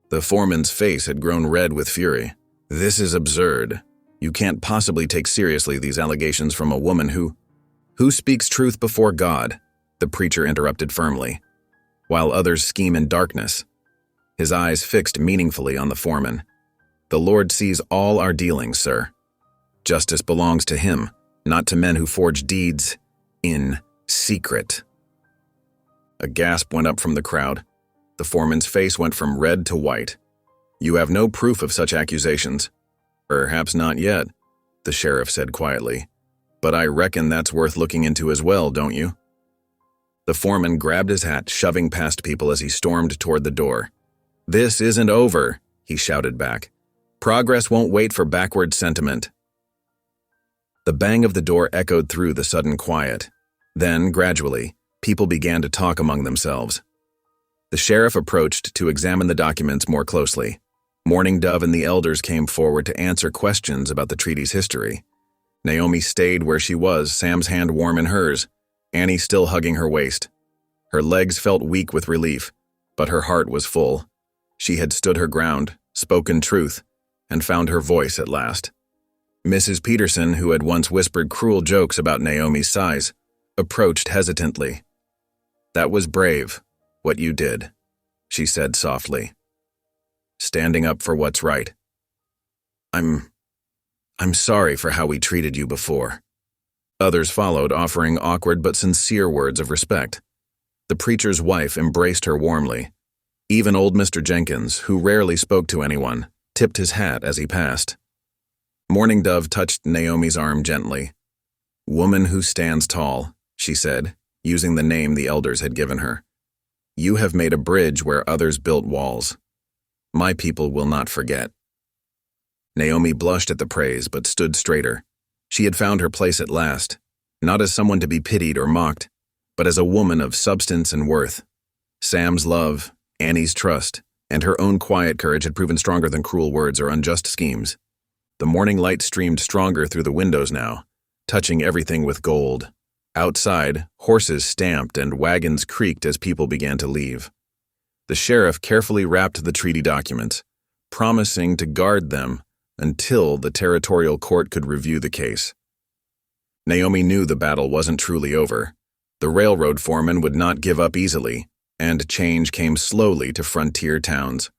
S1: The foreman's face had grown red with fury. "This is absurd. You can't possibly take seriously these allegations from a woman who speaks truth before God," the preacher interrupted firmly, "while others scheme in darkness." His eyes fixed meaningfully on the foreman. "The Lord sees all our dealings, sir. Justice belongs to him, not to men who forge deeds in secret." A gasp went up from the crowd. The foreman's face went from red to white. "You have no proof of such accusations." "Perhaps not yet," the sheriff said quietly. "But I reckon that's worth looking into as well, don't you?" The foreman grabbed his hat, shoving past people as he stormed toward the door. "This isn't over," he shouted back. "Progress won't wait for backward sentiment." The bang of the door echoed through the sudden quiet. Then, gradually, people began to talk among themselves. The sheriff approached to examine the documents more closely. Mourning Dove and the elders came forward to answer questions about the treaty's history. Naomi stayed where she was, Sam's hand warm in hers, Annie still hugging her waist. Her legs felt weak with relief, but her heart was full. She had stood her ground, spoken truth, and found her voice at last. Mrs. Peterson, who had once whispered cruel jokes about Naomi's size, approached hesitantly. "That was brave, what you did," she said softly. "Standing up for what's right. I'm sorry for how we treated you before." Others followed, offering awkward but sincere words of respect. The preacher's wife embraced her warmly. Even old Mr. Jenkins, who rarely spoke to anyone, tipped his hat as he passed. Mourning Dove touched Naomi's arm gently. "Woman who stands tall," she said, using the name the elders had given her. "You have made a bridge where others built walls. My people will not forget." Naomi blushed at the praise but stood straighter. She had found her place at last, not as someone to be pitied or mocked, but as a woman of substance and worth. Sam's love, Annie's trust, and her own quiet courage had proven stronger than cruel words or unjust schemes. The morning light streamed stronger through the windows now, touching everything with gold. Outside, horses stamped and wagons creaked as people began to leave. The sheriff carefully wrapped the treaty documents, promising to guard them until the territorial court could review the case. Naomi knew the battle wasn't truly over. The railroad foreman would not give up easily, and change came slowly to frontier towns.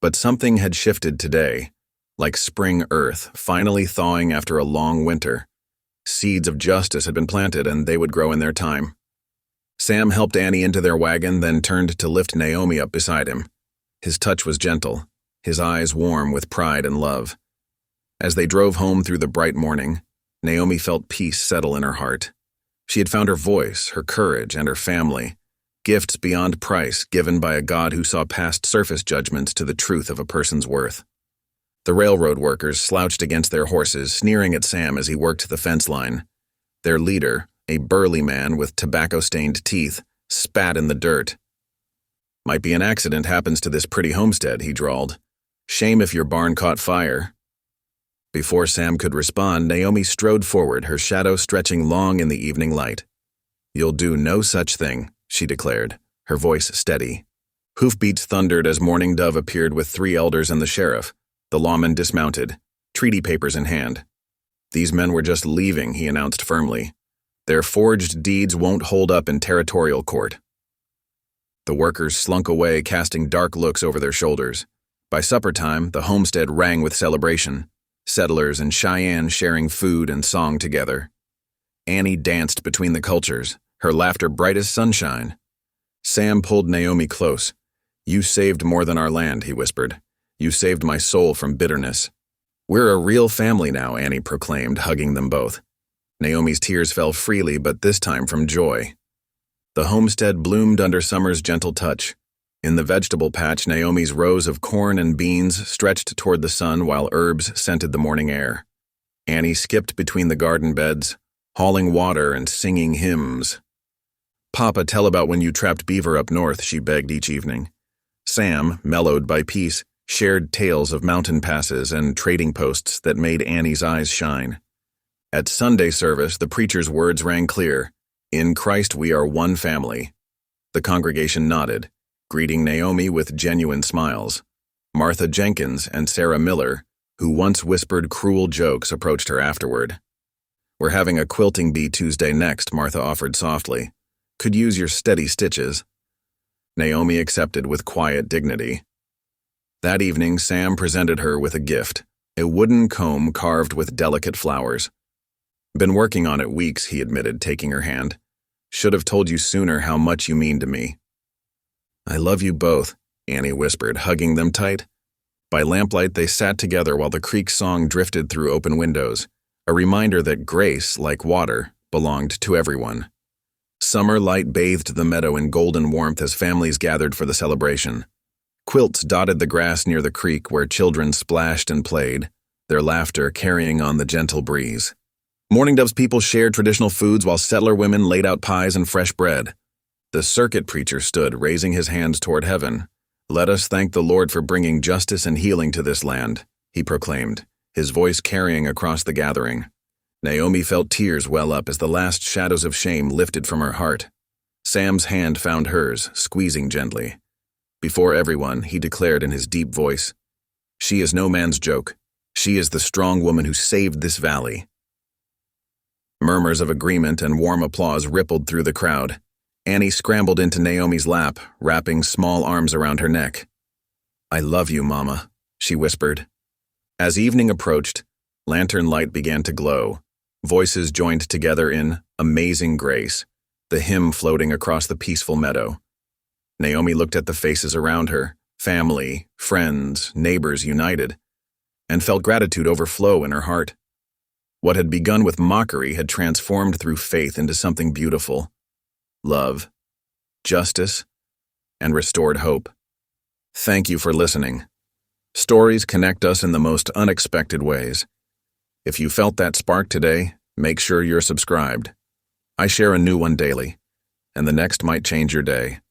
S1: But something had shifted today, like spring earth finally thawing after a long winter. Seeds of justice had been planted, and they would grow in their time. Sam helped Annie into their wagon, then turned to lift Naomi up beside him. His touch was gentle, his eyes warm with pride and love. As they drove home through the bright morning, Naomi felt peace settle in her heart. She had found her voice, her courage, and her family, gifts beyond price given by a God who saw past surface judgments to the truth of a person's worth. The railroad workers slouched against their horses, sneering at Sam as he worked the fence line. Their leader, a burly man with tobacco-stained teeth, spat in the dirt. "Might be an accident happens to this pretty homestead," he drawled. "Shame if your barn caught fire." Before Sam could respond, Naomi strode forward, her shadow stretching long in the evening light. "You'll do no such thing," she declared, her voice steady. Hoofbeats thundered as Mourning Dove appeared with 3 elders and the sheriff. The lawman dismounted, treaty papers in hand. "These men were just leaving," he announced firmly. "Their forged deeds won't hold up in territorial court." The workers slunk away, casting dark looks over their shoulders. By supper time, the homestead rang with celebration. Settlers and Cheyenne sharing food and song together. Annie danced between the cultures, her laughter bright as sunshine. Sam pulled Naomi close. "You saved more than our land," he whispered. "You saved my soul from bitterness." "We're a real family now," Annie proclaimed, hugging them both. Naomi's tears fell freely, but this time from joy. The homestead bloomed under summer's gentle touch. In the vegetable patch, Naomi's rows of corn and beans stretched toward the sun while herbs scented the morning air. Annie skipped between the garden beds, hauling water and singing hymns. "Papa, tell about when you trapped beaver up north," she begged each evening. Sam, mellowed by peace, shared tales of mountain passes and trading posts that made Annie's eyes shine. At Sunday service, the preacher's words rang clear, "In Christ we are one family." The congregation nodded, greeting Naomi with genuine smiles. Martha Jenkins and Sarah Miller, who once whispered cruel jokes, approached her afterward. "We're having a quilting bee Tuesday next," Martha offered softly. "Could use your steady stitches." Naomi accepted with quiet dignity. That evening, Sam presented her with a gift, a wooden comb carved with delicate flowers. "Been working on it weeks," he admitted, taking her hand. "Should have told you sooner how much you mean to me." "I love you both," Annie whispered, hugging them tight. By lamplight, they sat together while the creek song drifted through open windows, a reminder that grace, like water, belonged to everyone. Summer light bathed the meadow in golden warmth as families gathered for the celebration. Quilts dotted the grass near the creek where children splashed and played, their laughter carrying on the gentle breeze. Mourning Dove's people shared traditional foods while settler women laid out pies and fresh bread. The circuit preacher stood, raising his hands toward heaven. "Let us thank the Lord for bringing justice and healing to this land," he proclaimed, his voice carrying across the gathering. Naomi felt tears well up as the last shadows of shame lifted from her heart. Sam's hand found hers, squeezing gently. Before everyone, he declared in his deep voice, "She is no man's joke. She is the strong woman who saved this valley." Murmurs of agreement and warm applause rippled through the crowd. Annie scrambled into Naomi's lap, wrapping small arms around her neck. "I love you, Mama," she whispered. As evening approached, lantern light began to glow. Voices joined together in Amazing Grace, the hymn floating across the peaceful meadow. Naomi looked at the faces around her, family, friends, neighbors united, and felt gratitude overflow in her heart. What had begun with mockery had transformed through faith into something beautiful. Love, justice, and restored hope. Thank you for listening. Stories connect us in the most unexpected ways. If you felt that spark today, make sure you're subscribed. I share a new one daily, and the next might change your day.